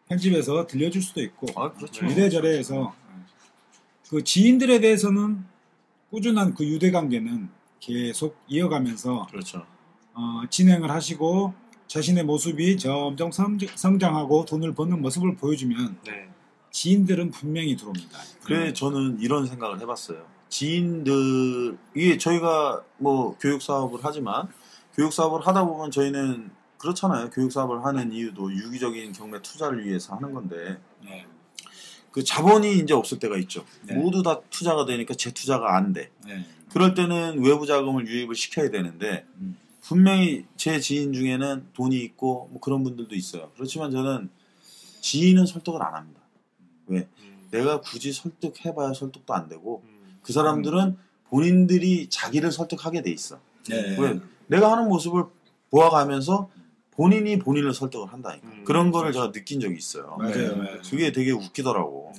S3: 편집해서 들려줄 수도 있고
S5: 그렇죠.
S3: 이래저래 해서 그 지인들에 대해서는 꾸준한 그 유대관계는 계속 이어가면서
S5: 그렇죠.
S3: 진행을 하시고 자신의 모습이 점점 성장하고 돈을 버는 모습을 보여주면 지인들은 분명히 들어옵니다.
S5: 그래 저는 이런 생각을 해봤어요. 지인들 이게 저희가 뭐 교육 사업을 하지만 교육 사업을 하다 보면 저희는 그렇잖아요. 교육 사업을 하는 이유도 유기적인 경매 투자를 위해서 하는 건데 그 자본이 이제 없을 때가 있죠. 모두 다 투자가 되니까 재투자가 안 돼. 그럴 때는 외부 자금을 유입을 시켜야 되는데 분명히 제 지인 중에는 돈이 있고 뭐 그런 분들도 있어요. 그렇지만 저는 지인은 설득을 안 합니다. 왜? 내가 굳이 설득해봐야 설득도 안 되고 그 사람들은 본인들이 자기를 설득하게 돼 있어. 왜? 내가 하는 모습을 보아가면서 본인이 본인을 설득을 한다니까. 그런 거를 제가 느낀 적이 있어요.
S3: 맞아요.
S5: 그게 되게 웃기더라고.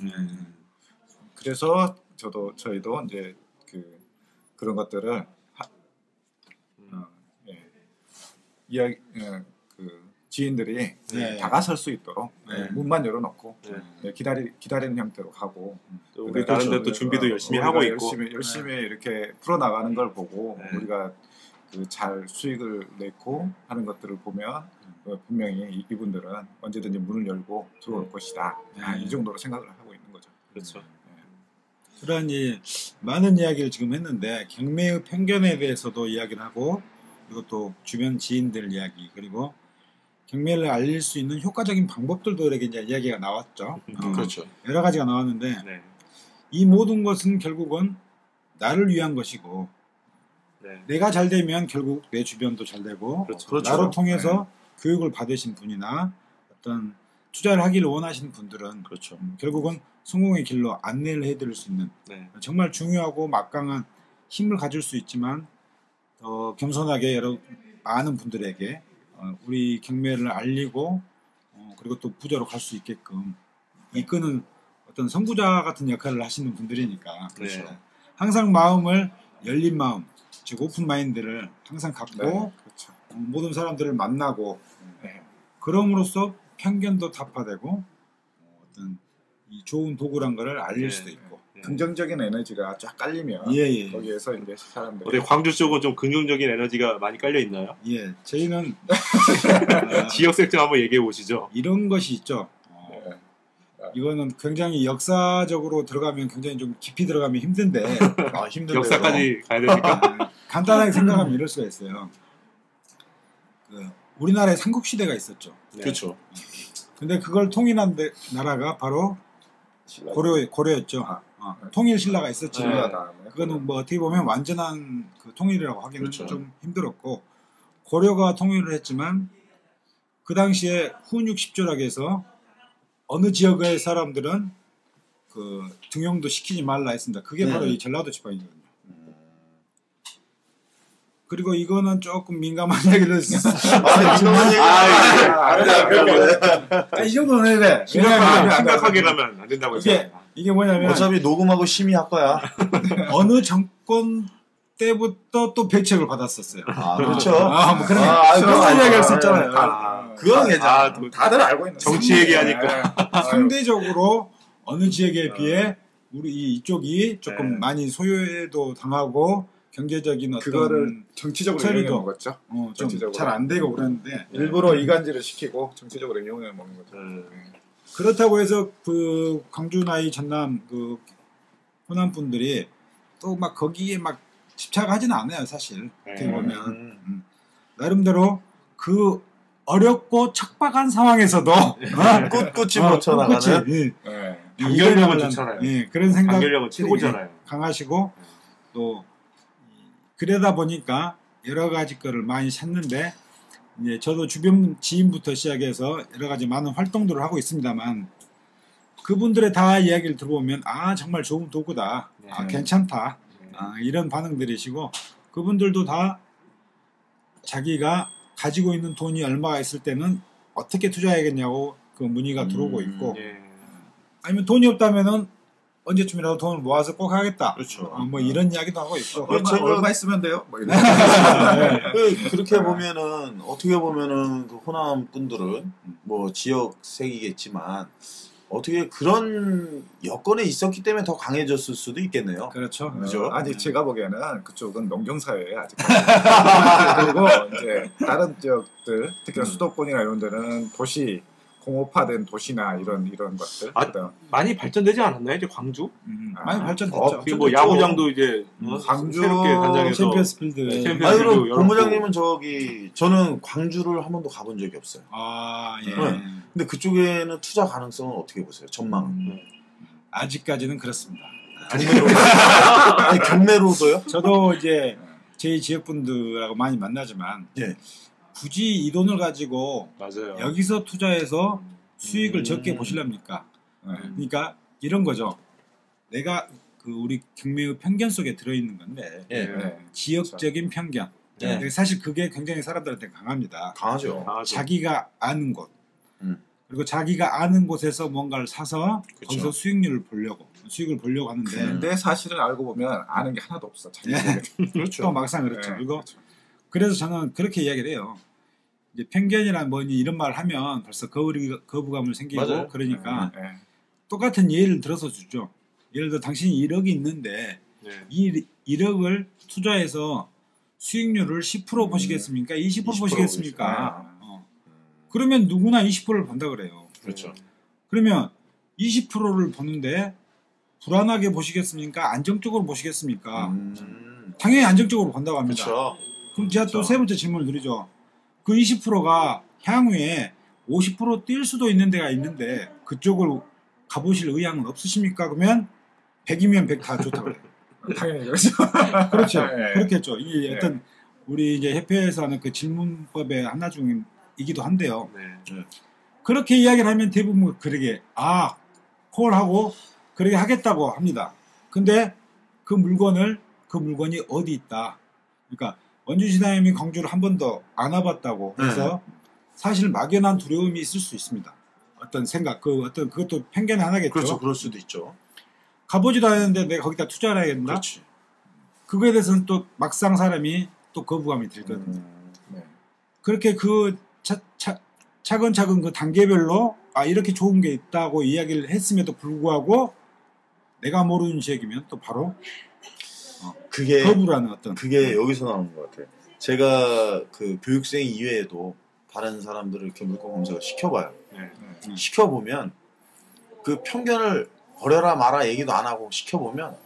S6: 그래서 저희도 이제 그런 것들을 그 지인들이 다가설 수 있도록 문만 열어놓고 기다리는 형태로 가고
S4: 우리 나름대로 또 준비도 열심히 하고 있고
S6: 열심히 이렇게 풀어나가는 걸 보고 우리가 잘 수익을 내고 하는 것들을 보면 분명히 이분들은 언제든지 문을 열고 들어올 것이다. 이 정도로 생각을 하고 있는 거죠.
S4: 그렇죠.
S3: 그런 많은 이야기를 지금 했는데 경매의 편견에 대해서도 이야기를 하고 그리고 또 주변 지인들 이야기 그리고 경매를 알릴 수 있는 효과적인 방법들도 이렇게 이제 이야기가 나왔죠.
S5: 그렇죠.
S3: 여러 가지가 나왔는데 이 모든 것은 결국은 나를 위한 것이고 내가 잘 되면 결국 내 주변도 잘 되고
S4: 그렇죠.
S3: 나로 통해서 교육을 받으신 분이나 어떤 투자를 하기를 원하시는 분들은
S5: 그렇죠.
S3: 결국은 성공의 길로 안내를 해드릴 수 있는 정말 중요하고 막강한 힘을 가질 수 있지만 더 겸손하게 많은 분들에게 우리 경매를 알리고 그리고 또 부자로 갈 수 있게끔 이끄는 어떤 선구자 같은 역할을 하시는 분들이니까 항상 마음을 열린 마음 즉 오픈 마인드를 항상 갖고 모든 사람들을 만나고 그럼으로써 편견도 타파되고 어떤 이 좋은 도구란 거를 알릴 수도 있고
S6: 긍정적인 에너지가 쫙 깔리면 거기에서 이제 사람들이
S4: 우리 광주 쪽은 좀 긍정적인 에너지가 많이 깔려 있나요?
S3: 저희는
S4: 지역 색정 한번 얘기해 보시죠.
S3: 이런 것이 있죠. 이거는 굉장히 역사적으로 들어가면 굉장히 좀 깊이 들어가면 힘든데
S4: 역사까지 가야 됩니까?
S3: 간단하게 생각하면 이럴 수가 있어요. 우리나라에 삼국시대가 있었죠.
S4: 네.
S5: 그렇죠.
S3: 근데 그걸 통일한 나라가 바로 고려였죠. 통일 신라가 있었지만
S6: 네.
S3: 그거는 뭐 어떻게 보면 완전한 그 통일이라고 하기는
S5: 그렇죠.
S3: 좀 힘들었고 고려가 통일을 했지만 그 당시에 훈육 십조락에서 어느 지역의 사람들은 그 등용도 시키지 말라 했습니다. 그게 바로 이 전라도 지방이거든요. 그리고 이거는 조금 민감한 얘기를 이 정도는 해야 돼.
S4: 심각하게 가면 안 된다고 했어요.
S3: 이게 뭐냐면
S5: 어차피 녹음하고 심의할 거야.
S3: 어느 정권 때부터 또 배척을 받았었어요.
S5: 그렇죠.
S3: 뭐 그런
S5: 그런
S3: 이야기할 수 있잖아요.
S5: 그건 괜찮아.
S6: 다들 알고 있는
S4: 정치 얘기하니까.
S3: 상대적으로 어느 지역에 비해 우리 이쪽이 조금
S4: 네.
S3: 많이 소외도 당하고 경제적인 어떤
S6: 그거를 정치적으로
S3: 처리도
S6: 이용해 먹었죠.
S3: 좀
S6: 정치적으로.
S3: 잘 안 되고 그랬는데
S6: 일부러 이간질을 시키고 정치적으로 이용해 먹는 거죠.
S3: 그렇다고 해서 그 광주 나이 전남 그 호남 분들이 또 막 거기에 막 집착하지는 않아요 사실. 어떻게 보면 나름대로 그 어렵고 척박한 상황에서도
S5: 꿋꿋이 버텨나가는.
S6: 네.
S4: 단결력은 좋잖아요.
S3: 그런 생각
S4: 단결력은 최고잖아요.
S3: 강하시고 또 그러다 보니까 여러 가지 거를 많이 찾는데 이제 저도 주변 지인부터 시작해서 여러 가지 많은 활동들을 하고 있습니다만 그분들의 다 이야기를 들어보면 정말 좋은 도구다, 괜찮다, 이런 반응들이시고 그분들도 다 자기가 가지고 있는 돈이 얼마가 있을 때는 어떻게 투자해야겠냐고 그 문의가 들어오고 있고 아니면 돈이 없다면은 언제쯤이라도 돈을 모아서 꼭 하겠다.
S5: 그렇죠.
S3: 뭐 이런 이야기도 하고 있고.
S6: 얼마 있으면 돼요? 뭐 이런.
S5: 그렇게 보면은 어떻게 보면은 그 호남 분들은 뭐 지역 색이겠지만 어떻게 그런 여건에 있었기 때문에 더 강해졌을 수도 있겠네요.
S3: 그렇죠.
S5: 그죠?
S6: 아직 제가 보기에는 그쪽은 농경사회예요 아직. 그리고 이제 다른 지역들, 특히 수도권이나 이런 데는 도시 공업화된 도시나 이런 것들.
S4: 많이 발전되지 않았나요? 이제 광주?
S3: 많이 발전됐죠.
S4: 그리고 뭐 야구장도 이제
S6: 광주
S4: 새롭게 단장해서
S3: 챔피언스 필드.
S5: 그럼 본부장님은 저는 광주를 한 번도 가본 적이 없어요.
S3: 예.
S5: 근데 그쪽에는 투자 가능성은 어떻게 보세요? 전망은?
S3: 아직까지는 그렇습니다.
S5: 아니 경매로도요?
S3: 저도 이제 제 지역 분들하고 많이 만나지만 굳이 이 돈을 가지고
S4: 맞아요.
S3: 여기서 투자해서 수익을 적게 보시렵니까? 그러니까 이런 거죠. 내가 그 우리 경매의 편견 속에 들어있는 건데 지역적인 편견. 근데 사실 그게 굉장히 사람들한테 강합니다.
S5: 강하죠.
S3: 자기가 아는 곳 그리고 자기가 아는 곳에서 뭔가를 사서 거기서 수익을 보려고 하는데
S6: 근데 사실은 알고 보면 아는 게 하나도 없어.
S3: 그렇죠. 또 막상 그렇죠. 그리고 그래서 저는 그렇게 이야기를 해요. 이제 편견이란 뭐니 이런 말을 하면 벌써 거부감을 생기고 그러니까 똑같은 예를 들어서 주죠. 예를 들어 당신이 1억이 있는데 이 1억을 투자해서 수익률을 10% 보시겠습니까? 20% 보시겠습니까? 그러면 누구나 20%를 본다 그래요.
S5: 그렇죠.
S3: 그러면 20%를 보는데 불안하게 보시겠습니까? 안정적으로 보시겠습니까? 당연히 안정적으로 본다고 합니다.
S5: 그렇죠.
S3: 그럼 제가 또 세 번째 질문을 드리죠. 그 20%가 향후에 50% 뛸 수도 있는 데가 있는데 그쪽을 가보실 의향은 없으십니까? 그러면 100이면 100 다 좋다고 그래요.
S6: 당연히 그렇죠.
S3: 그렇죠. 그렇겠죠. 이게 어떤 우리 이제 협회에서 하는 그 질문법의 하나 중이기도 한데요. 그렇게 이야기를 하면 대부분 그러게 콜하고 그렇게 하겠다고 합니다. 근데 그 물건이 어디 있다. 그러니까 원주시장님이 광주를 한 번도 안 와봤다고 해서 사실 막연한 두려움이 있을 수 있습니다. 어떤 생각, 그것도 편견의 하나겠죠.
S5: 그렇죠. 그럴 수도 있죠.
S3: 가보지도 않았는데 내가 거기다 투자를 해야겠나?
S5: 그렇지.
S3: 그거에 대해서는 또 막상 사람이 또 거부감이 들거든요. 그렇게 그 차근차근 그 단계별로 이렇게 좋은 게 있다고 이야기를 했음에도 불구하고 내가 모르는 지역이면 또 바로
S5: 그게
S3: 거부라는 어떤
S5: 그게 여기서 나오는 것 같아요. 제가 그 교육생 이외에도 다른 사람들을 이렇게 물건 검색을 시켜봐요. 시켜보면 그 편견을 버려라 마라 얘기도 안 하고 시켜보면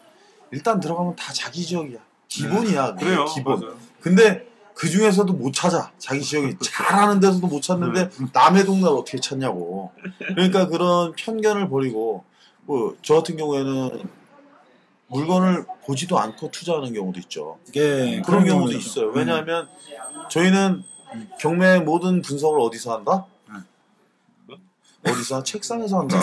S5: 일단 들어가면 다 자기 지역이야. 기본이야.
S4: 그래요.
S5: 기본.
S4: 맞아요.
S5: 근데 그 중에서도 못 찾아. 자기 지역이 잘하는 데서도 못 찾는데 남의 동네를 어떻게 찾냐고. 그러니까 그런 편견을 버리고 뭐 저 같은 경우에는 물건을 보지도 않고 투자하는 경우도 있죠.
S3: 예,
S5: 그런 경우도
S3: 있죠.
S5: 있어요. 왜냐하면 저희는 경매 모든 분석을 어디서 한다? 어디서? 책상에서 한다.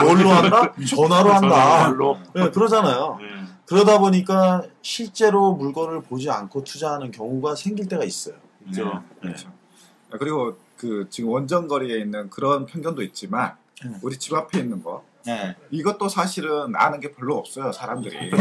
S5: 뭘로 한다? 전화로 한다.
S4: 전화로.
S5: 네, 그러잖아요. 그러다 보니까 실제로 물건을 보지 않고 투자하는 경우가 생길 때가 있어요.
S4: 있죠.
S5: 네.
S6: 그렇죠. 그리고 그 지금 원정 거리에 있는 그런 편견도 있지만 우리 집 앞에 있는 거
S3: 네.
S6: 이것도 사실은 아는 게 별로 없어요 사람들이.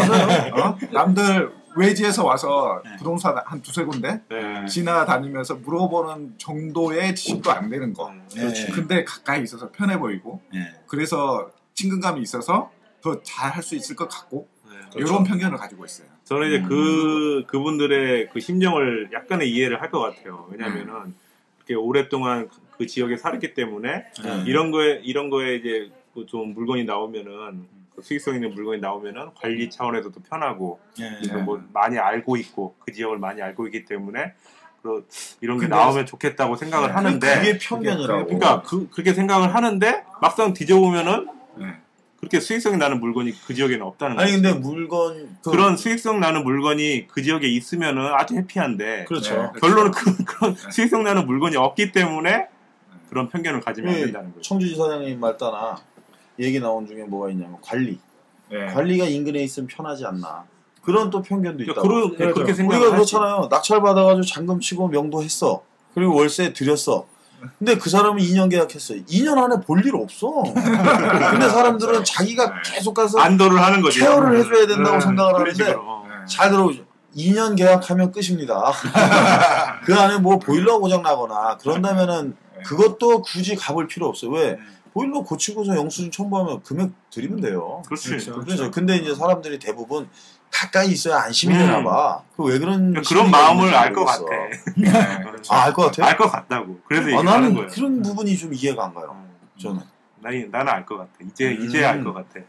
S6: 어? 남들 외지에서 와서 부동산 한 두세 군데
S4: 네.
S6: 지나다니면서 물어보는 정도의 지식도 안 되는 거.
S3: 그렇지.
S6: 근데 가까이 있어서 편해 보이고
S3: 예.
S6: 그래서 친근감이 있어서 더 잘 할 수 있을 것 같고
S4: 네.
S6: 이런 편견을 가지고 있어요.
S4: 저는 이제 그분들의 그 심정을 약간의 이해를 할 것 같아요. 왜냐면은 이렇게 오랫동안 그 지역에 살았기 때문에 이런 거에 이제 좀 물건이 나오면은 그 수익성 있는 물건이 나오면은 관리 차원에서도 편하고 그래서 뭐 많이 알고 있고 그 지역을 많이 알고 있기 때문에 이런 게
S6: 근데
S4: 나오면 좋겠다고 생각을 하는데
S5: 그게 편견이라고.
S4: 그러니까 그렇게 생각을 하는데 막상 뒤져보면은
S6: 네.
S4: 그렇게 수익성이 나는 물건이 그 지역에는 없다는 거예요.
S5: 아니 근데 물건
S4: 그런 수익성 나는 물건이 그 지역에 있으면은 아주 해피한데
S5: 그렇죠.
S6: 네.
S4: 결론은 그런 수익성 나는 물건이 없기 때문에 그런 편견을 가지면 안 된다는 거죠.
S5: 청주지사장님 말 따라 얘기 나온 중에 뭐가 있냐면 관리.
S6: 네.
S5: 관리가 인근에 있으면 편하지 않나. 그런 또 편견도 있다.
S4: 그렇게 생각을
S5: 우리가
S4: 하지.
S5: 그렇잖아요. 낙찰 받아가지고 잔금 치고 명도했어. 그리고 월세 드렸어. 근데 그 사람은 2년 계약했어요. 2년 안에 볼 일 없어. 근데 사람들은 자기가 계속 가서
S4: 안도를 하는 거죠.
S5: 케어를 해줘야 된다고
S4: 네,
S5: 생각을
S4: 그런
S5: 하는데
S4: 식으로. 어.
S5: 잘 들어오죠. 2년 계약하면 끝입니다. 그 안에 뭐 보일러 고장 나거나 그런다면은 그것도 굳이 가볼 필요 없어요. 왜? 보일러 고치고서 영수증 첨부하면 금액 드리면 돼요.
S4: 그렇지.
S5: 그렇죠. 근데 이제 사람들이 대부분 가까이 있어야 안심이 되나 봐. 그 왜 그런
S4: 그런 마음을 알 것 같아.
S5: 알 것 같아요?
S4: 알 것 같다고. 그래서 얘기하는
S5: 나는
S4: 거예요.
S5: 그런 부분이 좀 이해가 안 가요. 저는.
S4: 나는 알 것 같아. 이제 알 것 같아.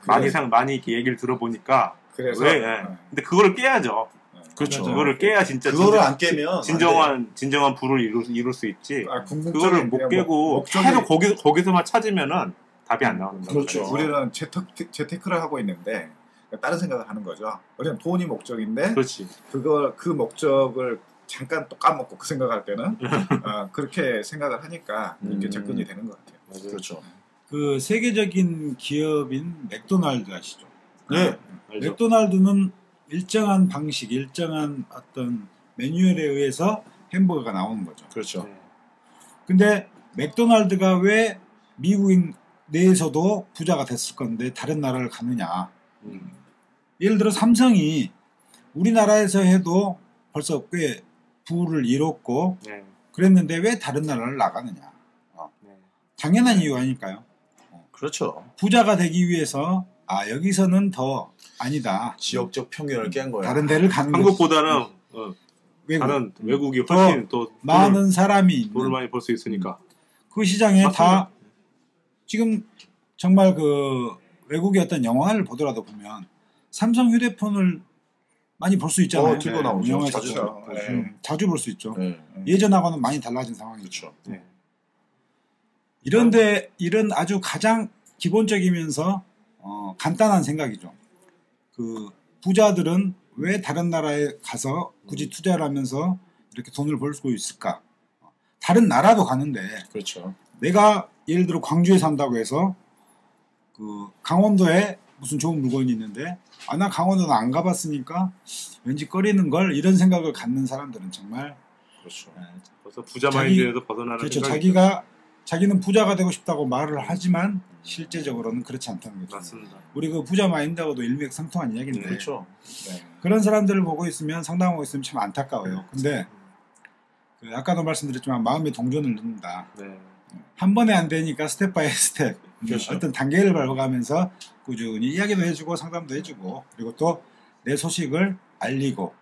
S4: 많이 이렇게 얘기를 들어보니까
S6: 그래서
S4: 왜? 근데 그거를 깨야죠.
S5: 그렇죠.
S4: 그거를 깨야 진짜
S5: 그거를 안 깨면
S4: 진정한 부를 이룰 수 있지.
S6: 궁극적인
S4: 그거를 못 깨고 계속 거기서만 찾으면은 답이 안 나오는 거죠.
S5: 그렇죠.
S6: 우리는 재테크를 하고 있는데 다른 생각을 하는 거죠. 우리는 돈이 목적인데
S4: 그렇지.
S6: 그 목적을 잠깐 또 까먹고 그 생각할 때는 그렇게 생각을 하니까 이렇게 접근이 되는 것 같아요.
S4: 맞아요.
S5: 그렇죠.
S3: 그 세계적인 기업인 맥도날드 아시죠?
S5: 네.
S4: 알죠.
S3: 맥도날드는 일정한 방식, 일정한 어떤 매뉴얼에 의해서 햄버거가 나오는 거죠.
S5: 그렇죠.
S4: 네.
S3: 근데 맥도날드가 왜 미국인 내에서도 부자가 됐을 건데 다른 나라를 가느냐? 예를 들어 삼성이 우리나라에서 해도 벌써 꽤 부를 이뤘고
S4: 네.
S3: 그랬는데 왜 다른 나라를 나가느냐?
S4: 네.
S3: 당연한 이유 아닐까요?
S5: 그렇죠.
S3: 부자가 되기 위해서 여기서는 더 아니다.
S5: 지역적 편견을 깬 거야.
S3: 다른 데를 가는
S4: 한국보다는
S3: 외국.
S4: 다른 외국이 훨씬 더
S3: 많은 사람이 있는
S4: 돈을 많이 벌 수 있으니까.
S3: 그 시장에
S4: 맞습니다.
S3: 다 지금 정말 그 외국의 어떤 영화를 보더라도 보면 삼성 휴대폰을 많이 볼 수 있잖아요.
S5: 들고 나오죠.
S3: 영화에서
S5: 자주
S3: 보죠.
S6: 네.
S3: 자주 볼 수 있죠.
S5: 네.
S3: 예전하고는 많이 달라진 상황이죠.
S4: 네.
S3: 이런데 이런 아주 가장 기본적이면서 간단한 생각이죠. 그 부자들은 왜 다른 나라에 가서 굳이 투자를 하면서 이렇게 돈을 벌 수 있을까? 다른 나라도 가는데
S5: 그렇죠.
S3: 내가 예를 들어 광주에 산다고 해서 그 강원도에 무슨 좋은 물건이 있는데 나 강원도는 안 가봤으니까 왠지 꺼리는 걸 이런 생각을 갖는 사람들은 정말
S5: 그렇죠.
S4: 그래서 부자 마인드에도 벗어나는
S3: 그렇죠.
S4: 생각이
S3: 자기는 부자가 되고 싶다고 말을 하지만 실제적으로는 그렇지 않다는 거죠.
S4: 맞습니다.
S3: 우리 그 부자 마인드하고도 일맥상통한 이야기인데
S5: 그렇죠.
S3: 그런 사람들을 보고 있으면 상담하고 있으면 참 안타까워요. 근데 그 아까도 말씀드렸지만 마음의 동전을 넣는다.
S4: 네.
S3: 한 번에 안 되니까 스텝 바이 스텝
S5: 그렇죠.
S3: 어떤 단계를 밟아가면서 꾸준히 이야기도 해주고 상담도 해주고 그리고 또 내 소식을 알리고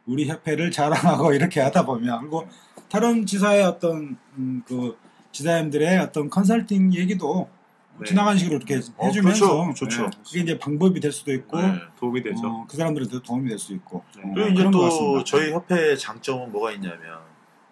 S3: 우리 협회를 자랑하고 이렇게 하다 보면 그리고 다른 지사의 어떤 그 지사님들의 어떤 컨설팅 얘기도
S4: 네.
S3: 지나가는 식으로 이렇게 해주면서
S5: 그렇죠. 좋죠.
S3: 그게 이제 방법이 될 수도 있고
S5: 네.
S4: 도움이 되죠.
S3: 그 사람들한테 도움이 될 수 있고
S4: 네.
S5: 그리고 이제
S3: 그런 것
S5: 또
S3: 같습니다.
S5: 저희 협회의 장점은 뭐가 있냐면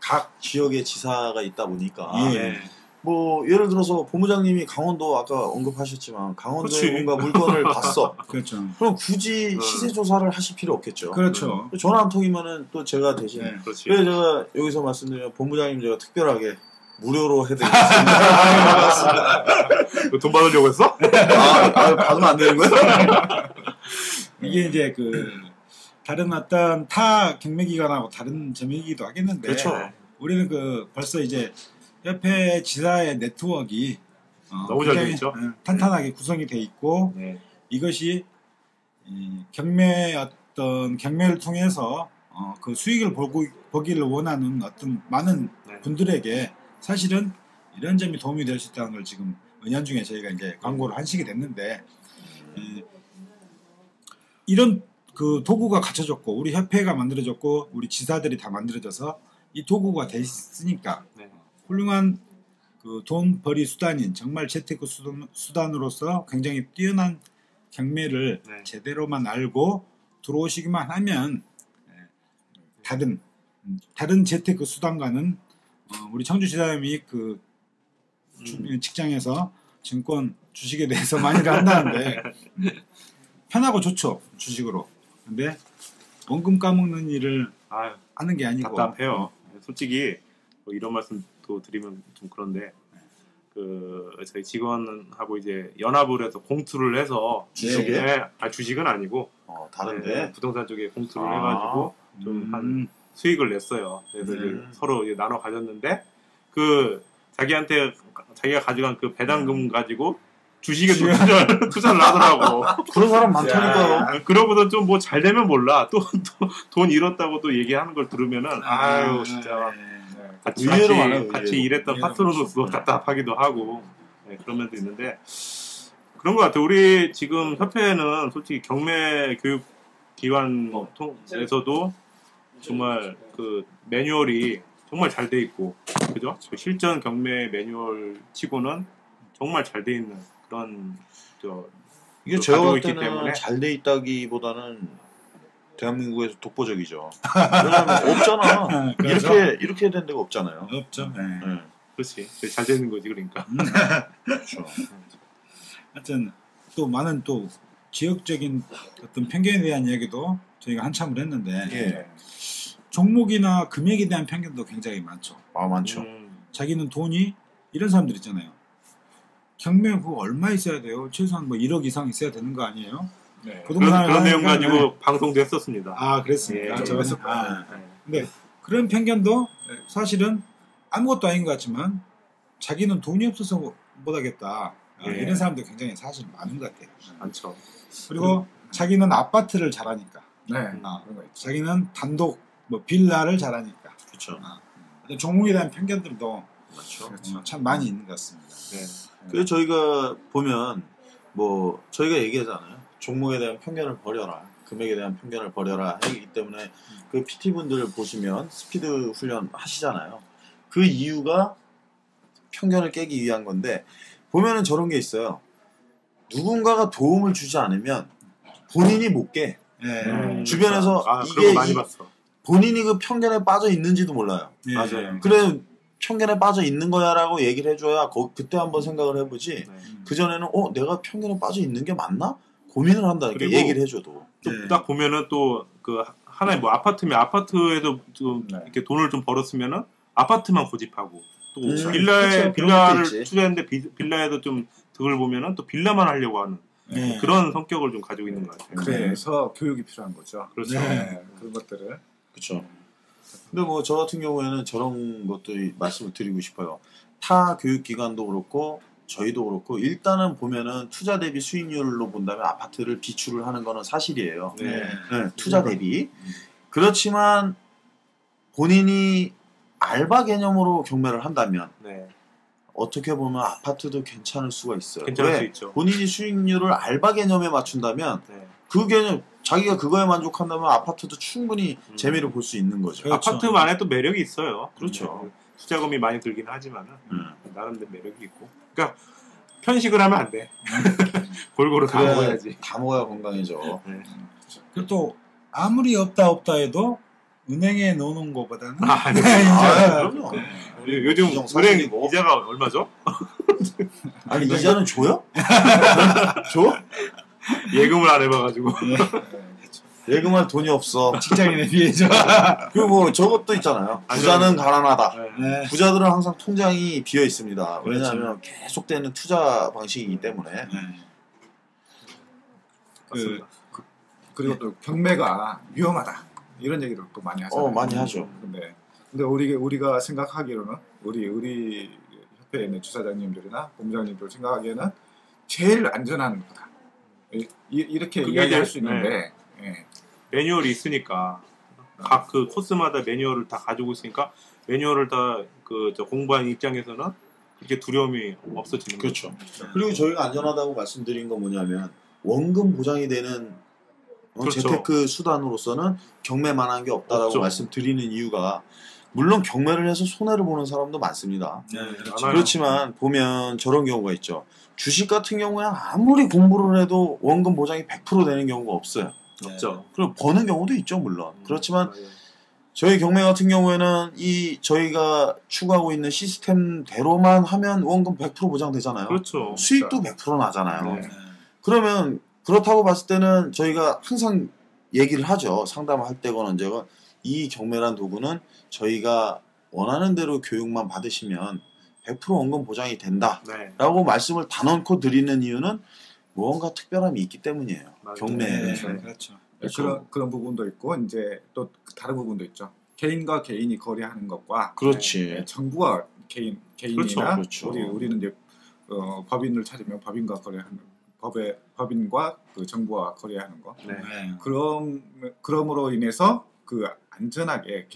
S5: 각 지역에 지사가 있다 보니까
S3: 예.
S4: 네.
S5: 뭐 예를 들어서 본부장님이 강원도 아까 언급하셨지만 강원도에
S4: 그렇지.
S5: 뭔가 물건을 봤어.
S3: 그렇죠.
S5: 그럼 굳이 시세 조사를 하실 필요 없겠죠.
S3: 그렇죠.
S5: 전화 한 통이면은 또 제가 대신
S3: 네.
S4: 그렇지.
S5: 그래서 제가 여기서 말씀드리면 본부장님 제가 특별하게 무료로 해드리겠습니다.
S4: 돈 받으려고 했어?
S5: 받으면 안 되는 거예요?
S3: 이게 이제 그 다른 어떤 타 경매기관하고 다른 점이기도 하겠는데
S5: 그렇죠.
S3: 우리는 그 벌써 이제 협회 지사의 네트워크가
S4: 너무 잘
S3: 굉장히,
S4: 돼 있죠.
S3: 탄탄하게 구성이 돼 있고
S4: 네.
S3: 이것이 이 경매를 통해서 그 수익을 보기를 원하는 어떤 많은
S4: 네.
S3: 분들에게 사실은 이런 점이 도움이 될 수 있다는 걸 지금 은연중에 저희가 이제 광고를 한 식이 됐는데 이런 그 도구가 갖춰졌고 우리 협회가 만들어졌고 우리 지사들이 다 만들어져서 이 도구가 돼 있으니까
S4: 네.
S3: 훌륭한 그 돈벌이 수단인 정말 재테크 수단으로서 굉장히 뛰어난 경매를
S4: 네.
S3: 제대로만 알고 들어오시기만 하면 다른 재테크 수단과는 우리 청주지사님이 그 직장에서 증권 주식에 대해서 많이들 한다는데 편하고 좋죠 주식으로. 근데 원금 까먹는 일을
S4: 아유,
S3: 하는 게 아니고
S4: 답답해요. 솔직히 뭐 이런 말씀도 드리면 좀 그런데 그 저희 직원하고 이제 연합을 해서 공투를 해서
S5: 주식에?
S4: 네, 주식은 아니고
S5: 다른데
S4: 네, 부동산 쪽에 공투를 해가지고 좀 한 수익을 냈어요. 그래서 이제 서로 이제 나눠 가졌는데 그 자기한테 자기가 가져간 그 배당금 가지고 주식에 또 투자를 하더라고.
S5: 그런 사람 많다니까요.
S4: 그러고도 좀 뭐 잘 되면 몰라. 또 돈 잃었다고 또 얘기하는 걸 들으면은 아유 진짜 같이
S5: 의외로 많아요,
S4: 같이
S5: 의외로.
S4: 일했던
S3: 의외로
S4: 파트너로서 답답하기도 하고 그런 면도 있는데 그런 것 같아요. 우리 지금 협회는 솔직히 경매 교육 기관 통해서도 정말 그 매뉴얼이 정말 잘 돼 있고 그죠? 그 실전 경매 매뉴얼 치고는 정말 잘 돼 있는 그런
S5: 이게 제가
S4: 가지고
S5: 볼
S4: 있기
S5: 때는
S4: 때문에.
S5: 잘 돼 있다기보다는 대한민국에서 독보적이죠. 왜냐하면 없잖아.
S3: 그렇죠.
S5: 이렇게 된 데가 없잖아요.
S3: 없죠. 네.
S5: 네.
S4: 그렇지 잘 되는 거지 그러니까.
S5: 그렇죠.
S3: 하여튼 또 많은 또 지역적인 어떤 편견에 대한 이야기도 저희가 한참을 했는데
S5: 예.
S3: 종목이나 금액에 대한 편견도 굉장히 많죠.
S5: 많죠.
S3: 자기는 돈이 이런 사람들 있잖아요. 경매 그거 얼마 있어야 돼요? 최소한 뭐 1억 이상 있어야 되는 거 아니에요?
S6: 네.
S4: 그런 내용 가지고 방송도 했었습니다.
S3: 아 그랬습니까?
S4: 예.
S3: 저
S6: 했었구나.
S3: 근데 그런 편견도 사실은 아무것도 아닌 것 같지만 자기는 돈이 없어서 못하겠다.
S4: 예.
S3: 이런 사람도 굉장히 사실 많은 것 같아요.
S4: 많죠.
S3: 그리고 자기는 아파트를 잘하니까,
S6: 네.
S3: 아,
S6: 그런 거 있죠.
S3: 자기는 단독 뭐 빌라를 잘하니까.
S5: 그렇죠.
S3: 어떤 종목에 대한 편견들도
S5: 그렇죠.
S3: 참 많이 있는 것 같습니다.
S4: 네.
S5: 그래서 저희가 보면 뭐 저희가 얘기하잖아요. 종목에 대한 편견을 버려라. 금액에 대한 편견을 버려라 하기 때문에 그 PT분들 보시면 스피드 훈련 하시잖아요. 그 이유가 편견을 깨기 위한 건데 보면은 저런 게 있어요. 누군가가 도움을 주지 않으면 본인이 못 깨. 주변에서
S4: 그런
S5: 이게
S4: 거 많이 봤어.
S5: 본인이 그 편견에 빠져 있는지도 몰라요.
S3: 예.
S4: 맞아요.
S5: 그래 편견에 빠져 있는 거야라고 얘기를 해줘야 그때 한번 생각을 해보지.
S4: 네.
S5: 그 전에는 내가 편견에 빠져 있는 게 맞나? 고민을 한다니까
S4: 그리고
S5: 얘기를 해줘도.
S3: 네.
S4: 딱 보면은 또 그 하나의 뭐 아파트면 아파트에도 좀
S6: 네.
S4: 이렇게 돈을 좀 벌었으면은 아파트만 고집하고 또
S5: 그렇죠.
S4: 빌라를
S5: 그런 것도 있지.
S4: 투자했는데 빌라에도 좀 득을 보면은 또 빌라만 하려고 하는
S3: 네.
S4: 그런 성격을 좀 가지고 있는 것 같아요.
S6: 그래서 교육이 필요한 거죠.
S4: 그렇죠.
S6: 네. 그런 것들을.
S5: 그렇죠. 근데 뭐 저 같은 경우에는 저런 것도 말씀을 드리고 싶어요. 타 교육기관도 그렇고 저희도 그렇고 일단은 보면은 투자 대비 수익률로 본다면 아파트를 비추를 하는 거는 사실이에요.
S4: 네.
S5: 네, 투자 대비. 그렇지만 본인이 알바 개념으로 경매를 한다면
S4: 네.
S5: 어떻게 보면 아파트도 괜찮을 수가 있어요.
S4: 괜찮을
S5: 왜?
S4: 수 있죠.
S5: 본인이 수익률을 알바 개념에 맞춘다면
S4: 네.
S5: 그 개념 자기가 그거에 만족한다면 아파트도 충분히 재미를 볼 수 있는 거죠.
S3: 그렇죠.
S4: 아파트만에 또 매력이 있어요.
S5: 그렇죠.
S4: 투자금이 많이 들긴 하지만은 나름대로 매력이 있고. 그러니까 편식을 하면 안 돼. 골고루 다
S5: 그래,
S4: 먹어야지.
S5: 다 먹어야 건강해져.
S3: 그리고 또 아무리 없다 해도 은행에 넣어놓은 것보다는
S4: 아, 네.
S5: 그럼요.
S4: 요즘
S5: 부정
S4: 은행
S5: 사실이고.
S4: 이자가 얼마죠?
S5: 아니 이자는 줘요? 줘?
S4: 예금을 안 해봐가지고.
S5: 예금할 돈이 없어.
S3: 직장인에 비해서
S5: 그리고 뭐 저것도 있잖아요. 부자는 가난하다.
S3: 네.
S5: 부자들은 항상 통장이 비어 있습니다. 왜냐하면 계속되는 투자 방식이기 때문에.
S4: 맞습니다.
S6: 그리고 또 경매가 위험하다 이런 얘기를 또 많이 하잖아요.
S5: 많이 하죠.
S6: 근데 우리가 생각하기로는 우리 협회에 있는 주사장님들이나 본부장님들 생각하기에는 제일 안전한 거다. 이렇게
S4: 그게
S6: 이야기할
S4: 이제,
S6: 수 있는데 예.
S4: 매뉴얼이 있으니까 각 그 코스마다 매뉴얼을 다 가지고 있으니까 매뉴얼을 다 그 공부한 입장에서는 그렇게 두려움이 없어지는
S5: 그렇죠.
S4: 거죠.
S5: 그리고 저희가 안전하다고 말씀드린 건 뭐냐면 원금 보장이 되는
S4: 그렇죠.
S5: 재테크 수단으로서는 경매만한 게 없다라고
S4: 없죠.
S5: 말씀드리는 이유가 물론 경매를 해서 손해를 보는 사람도 많습니다.
S3: 네,
S4: 그렇죠.
S5: 그렇지만 보면 저런 경우가 있죠. 주식 같은 경우에 아무리 공부를 해도 원금 보장이 100% 되는 경우가 없어요.
S4: 없죠.
S5: 그리고 버는 경우도 있죠, 물론. 그렇지만
S4: 맞아요.
S5: 저희 경매 같은 경우에는 이 저희가 추구하고 있는 시스템대로만 하면 원금 100% 보장되잖아요.
S4: 그렇죠.
S5: 수익도 100% 나잖아요.
S4: 네.
S5: 그러면 그렇다고 봤을 때는 저희가 항상 얘기를 하죠. 상담할 때건 언제건 이 경매란 도구는 저희가 원하는 대로 교육만 받으시면 100% 원금 보장이 된다.
S4: 네.
S5: 라고 말씀을 단언코 드리는 이유는 무언가 특별함이 있기 때문이에요.
S4: 맞아요.
S5: 경매에.
S3: 네, 그렇죠.
S6: 그런 부분도 있고 이제 또 다른 부분도 있죠. 개인과 개인이 거래하는 것과
S5: 그렇지.
S6: 정부와 개인이나
S5: 그렇죠.
S6: 우리는 이제 법인을 찾으면 법인과 거래하는 법인과 그 정부와 거래하는 거.
S4: 네.
S3: 네.
S6: 그럼으로 인해서 그 안전하게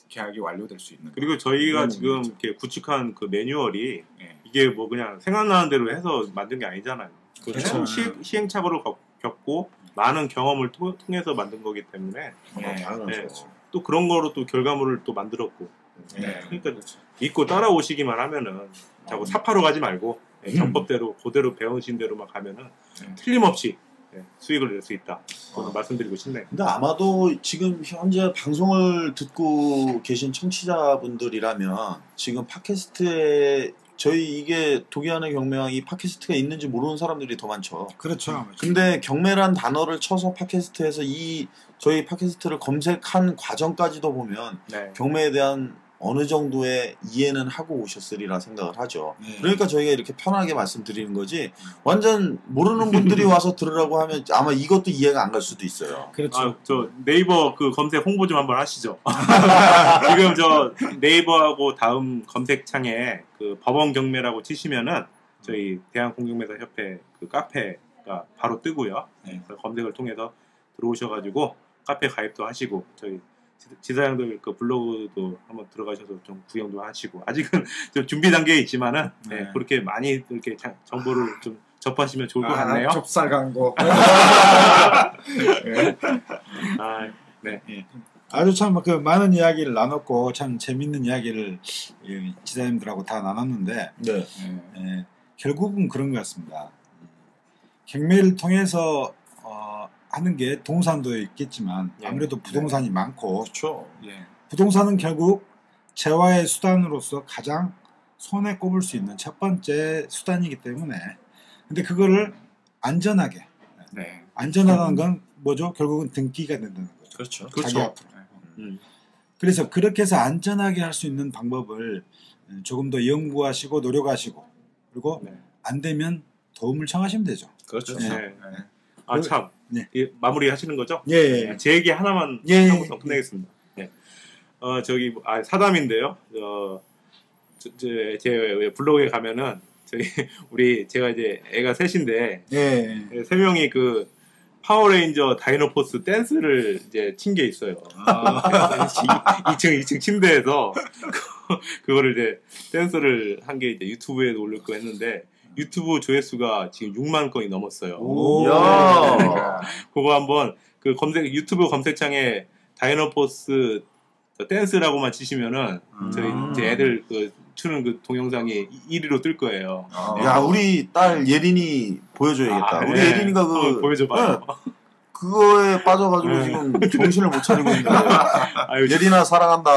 S6: 계약이 완료될 수 있는.
S4: 그리고 저희가
S6: 그런
S4: 지금
S6: 부분이죠.
S4: 이렇게 구축한 그 매뉴얼이
S6: 예.
S4: 이게 뭐 그냥 생각나는 대로 해서 만든 게 아니잖아요.
S3: 그렇죠.
S4: 시행착오를 겪고 많은 경험을 통해서 만든 거기 때문에
S5: 당연하죠.
S4: 네. 또 그런 거로 또 결과물을 또 만들었고
S6: 네.
S4: 그러니까 믿고 따라오시기만 하면은 자꾸 사파로 가지 말고 정법대로 그대로 배우신 대로만 가면은 틀림없이 수익을 낼 수 있다. 저는 말씀드리고 싶네요.
S5: 근데 아마도 지금 현재 방송을 듣고 계신 청취자분들이라면 지금 팟캐스트에 저희 이게 독일의 경매왕 이 팟캐스트가 있는지 모르는 사람들이 더 많죠.
S3: 그렇죠.
S5: 근데 경매란 단어를 쳐서 팟캐스트에서 저희 팟캐스트를 검색한 과정까지도 보면
S4: 네.
S5: 경매에 대한 어느 정도의 이해는 하고 오셨으리라 생각을 하죠.
S3: 네.
S5: 그러니까 저희가 이렇게 편하게 말씀드리는 거지 완전 모르는 분들이 와서 들으라고 하면 아마 이것도 이해가 안 갈 수도 있어요.
S3: 그렇죠.
S4: 아, 저 네이버 그 검색 홍보 좀 한번 하시죠. 지금 저 네이버하고 다음 검색창에 그 법원 경매라고 치시면은 저희 대한공경매사 협회 그 카페가 바로 뜨고요.
S3: 네.
S4: 그래서 검색을 통해서 들어오셔가지고 카페 가입도 하시고 저희 지사장들 그 블로그도 한번 들어가셔서 좀 구경도 하시고 아직은 좀 준비 단계에 있지만은 네, 그렇게 많이 이렇게 정보를 좀 접하시면 좋을 것 같네요.
S6: 좁쌀 광고.
S4: 아, 네.
S3: 아주 참 그 많은 이야기를 나눴고 참 재밌는 이야기를 이 지사님들하고 다 나눴는데
S5: 네.
S3: 결국은 그런 것 같습니다. 경매를 통해서 하는 게 동산도 있겠지만 아무래도 부동산이 많고
S5: 그렇죠.
S3: 부동산은 결국 재화의 수단으로서 가장 손에 꼽을 수 있는 첫 번째 수단이기 때문에 근데 그거를 안전하게 안전하다는 건 뭐죠? 결국은 등기가 된다는 거죠.
S5: 그렇죠.
S3: 자기
S4: 그렇죠.
S3: 앞으로. 그래서 그렇게 해서 안전하게 할 수 있는 방법을 조금 더 연구하시고 노력하시고 그리고 안 되면 도움을 청하시면 되죠.
S5: 그렇죠.
S4: 네. 아, 참.
S3: 네.
S4: 마무리 하시는 거죠?
S3: 예.
S4: 제 얘기 하나만
S3: 예.
S4: 하고서 끝내겠습니다. 네. 저기, 사담인데요. 제 블로그에 가면은, 제가 이제 애가 셋인데,
S3: 예.
S4: 세 명이 그, 파워레인저 다이노포스 댄스를 이제 친 게 있어요. 2층 침대에서, 그거를 이제, 댄스를 한 게 이제 유튜브에도 올릴 거 했는데, 유튜브 조회수가 지금 6만 건이 넘었어요.
S3: 오.
S5: 야.
S4: 그거 한번 그 유튜브 검색창에 다이노포스 댄스라고만 치시면은 저희 이제 애들 그 추는 그 동영상이 1위로 뜰 거예요.
S5: 야, 우리 딸 예린이 보여줘야겠다. 우리
S4: 네.
S5: 예린이가 그
S4: 보여줘봐요.
S5: 그거에 빠져가지고 지금 정신을 못 차리고 있는데.
S4: 아유,
S5: 예린아 사랑한다.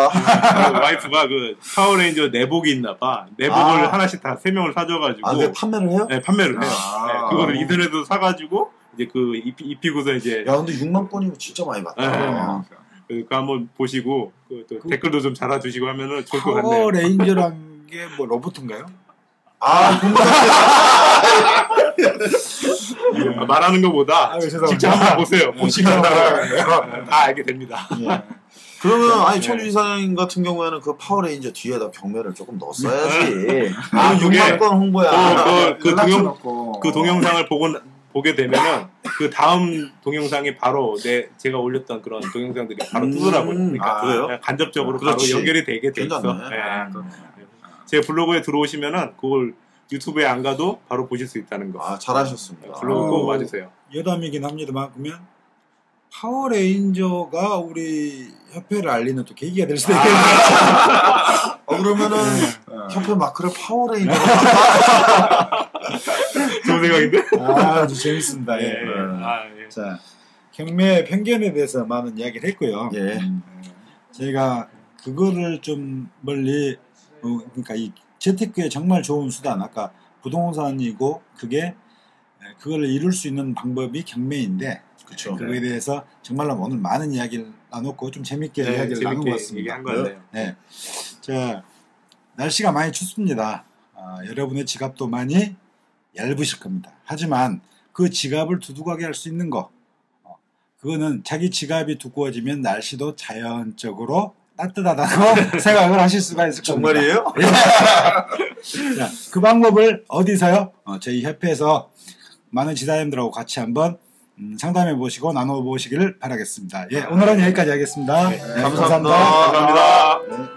S4: 와이프가 그 파워레인저 내복이 있나봐. 내복을 하나씩 다 3명을 사줘가지고.
S5: 아, 그게 판매를 해요?
S4: 네, 판매를 해요.
S6: 아.
S4: 네, 그거를 인터넷으로 사가지고 이제 그 입히고서 이제
S5: 야, 근데 6만 건이면 진짜 많이 봤다.
S4: 그 한번 보시고 또 댓글도 좀 달아주시고 하면은 좋을 것 같네요.
S3: 파워레인저란 게 뭐 로봇인가요?
S5: 아,
S4: 말하는 것보다
S3: 죄송합니다.
S4: 직접 한번 보세요. 보시면
S3: 죄송합니다.
S4: 다 알게 됩니다.
S5: 예. 그러면 아니 천주 이사님 같은 경우에는 그 파워레인저 뒤에다 경매를 조금 넣었어야지. 아,
S4: 그게
S5: 6만 건 홍보야.
S4: 그 동영상을 보게 되면은 그 다음 동영상이 바로 제가 올렸던 그런 동영상들이 바로 뜨더라고요. 그러니까
S5: 그래요?
S4: 간접적으로
S5: 그렇지.
S4: 바로 연결이 되게 돼 있어.
S5: 괜찮네.
S4: 제 블로그에 들어오시면은 그걸 유튜브에 안 가도 바로 보실 수 있다는 거.
S5: 아, 잘하셨습니다.
S4: 블로그 꼭 와주세요.
S3: 여담이긴 합니다만 그러면 파워레인저가 우리 협회를 알리는 또 계기가 될 수도 있겠네요.
S5: 그러면은 협회 마크를 파워레인저.
S4: 좋은 생각인데?
S3: 아주 재밌습니다. 예.
S4: 예.
S3: 자, 경매 편견에 대해서 많은 이야기를 했고요.
S5: 예.
S3: 저희가 그거를 좀 멀리 그러니까 이 재테크에 정말 좋은 수단 아까 부동산이고 그게 그걸 이룰 수 있는 방법이 경매인데
S5: 그렇죠.
S3: 그거에 대해서 정말로 오늘 많은 이야기를 나눴고 좀 재밌게 이야기를 나눈 것 같습니다.
S4: 얘기한 것 같네요.
S3: 네. 자, 날씨가 많이 춥습니다. 여러분의 지갑도 많이 얇으실 겁니다. 하지만 그 지갑을 두둑하게 할 수 있는 거 그거는 자기 지갑이 두꺼워지면 날씨도 자연적으로 따뜻하다고 생각을 하실 수가 있을 겁니다.
S5: 정말이에요?
S3: 자, 그 방법을 어디서요? 저희 협회에서 많은 지사님들하고 같이 한번 상담해 보시고 나눠 보시기를 바라겠습니다. 예, 오늘은 여기까지 하겠습니다. 네,
S5: 감사합니다.
S4: 감사합니다.
S3: 네.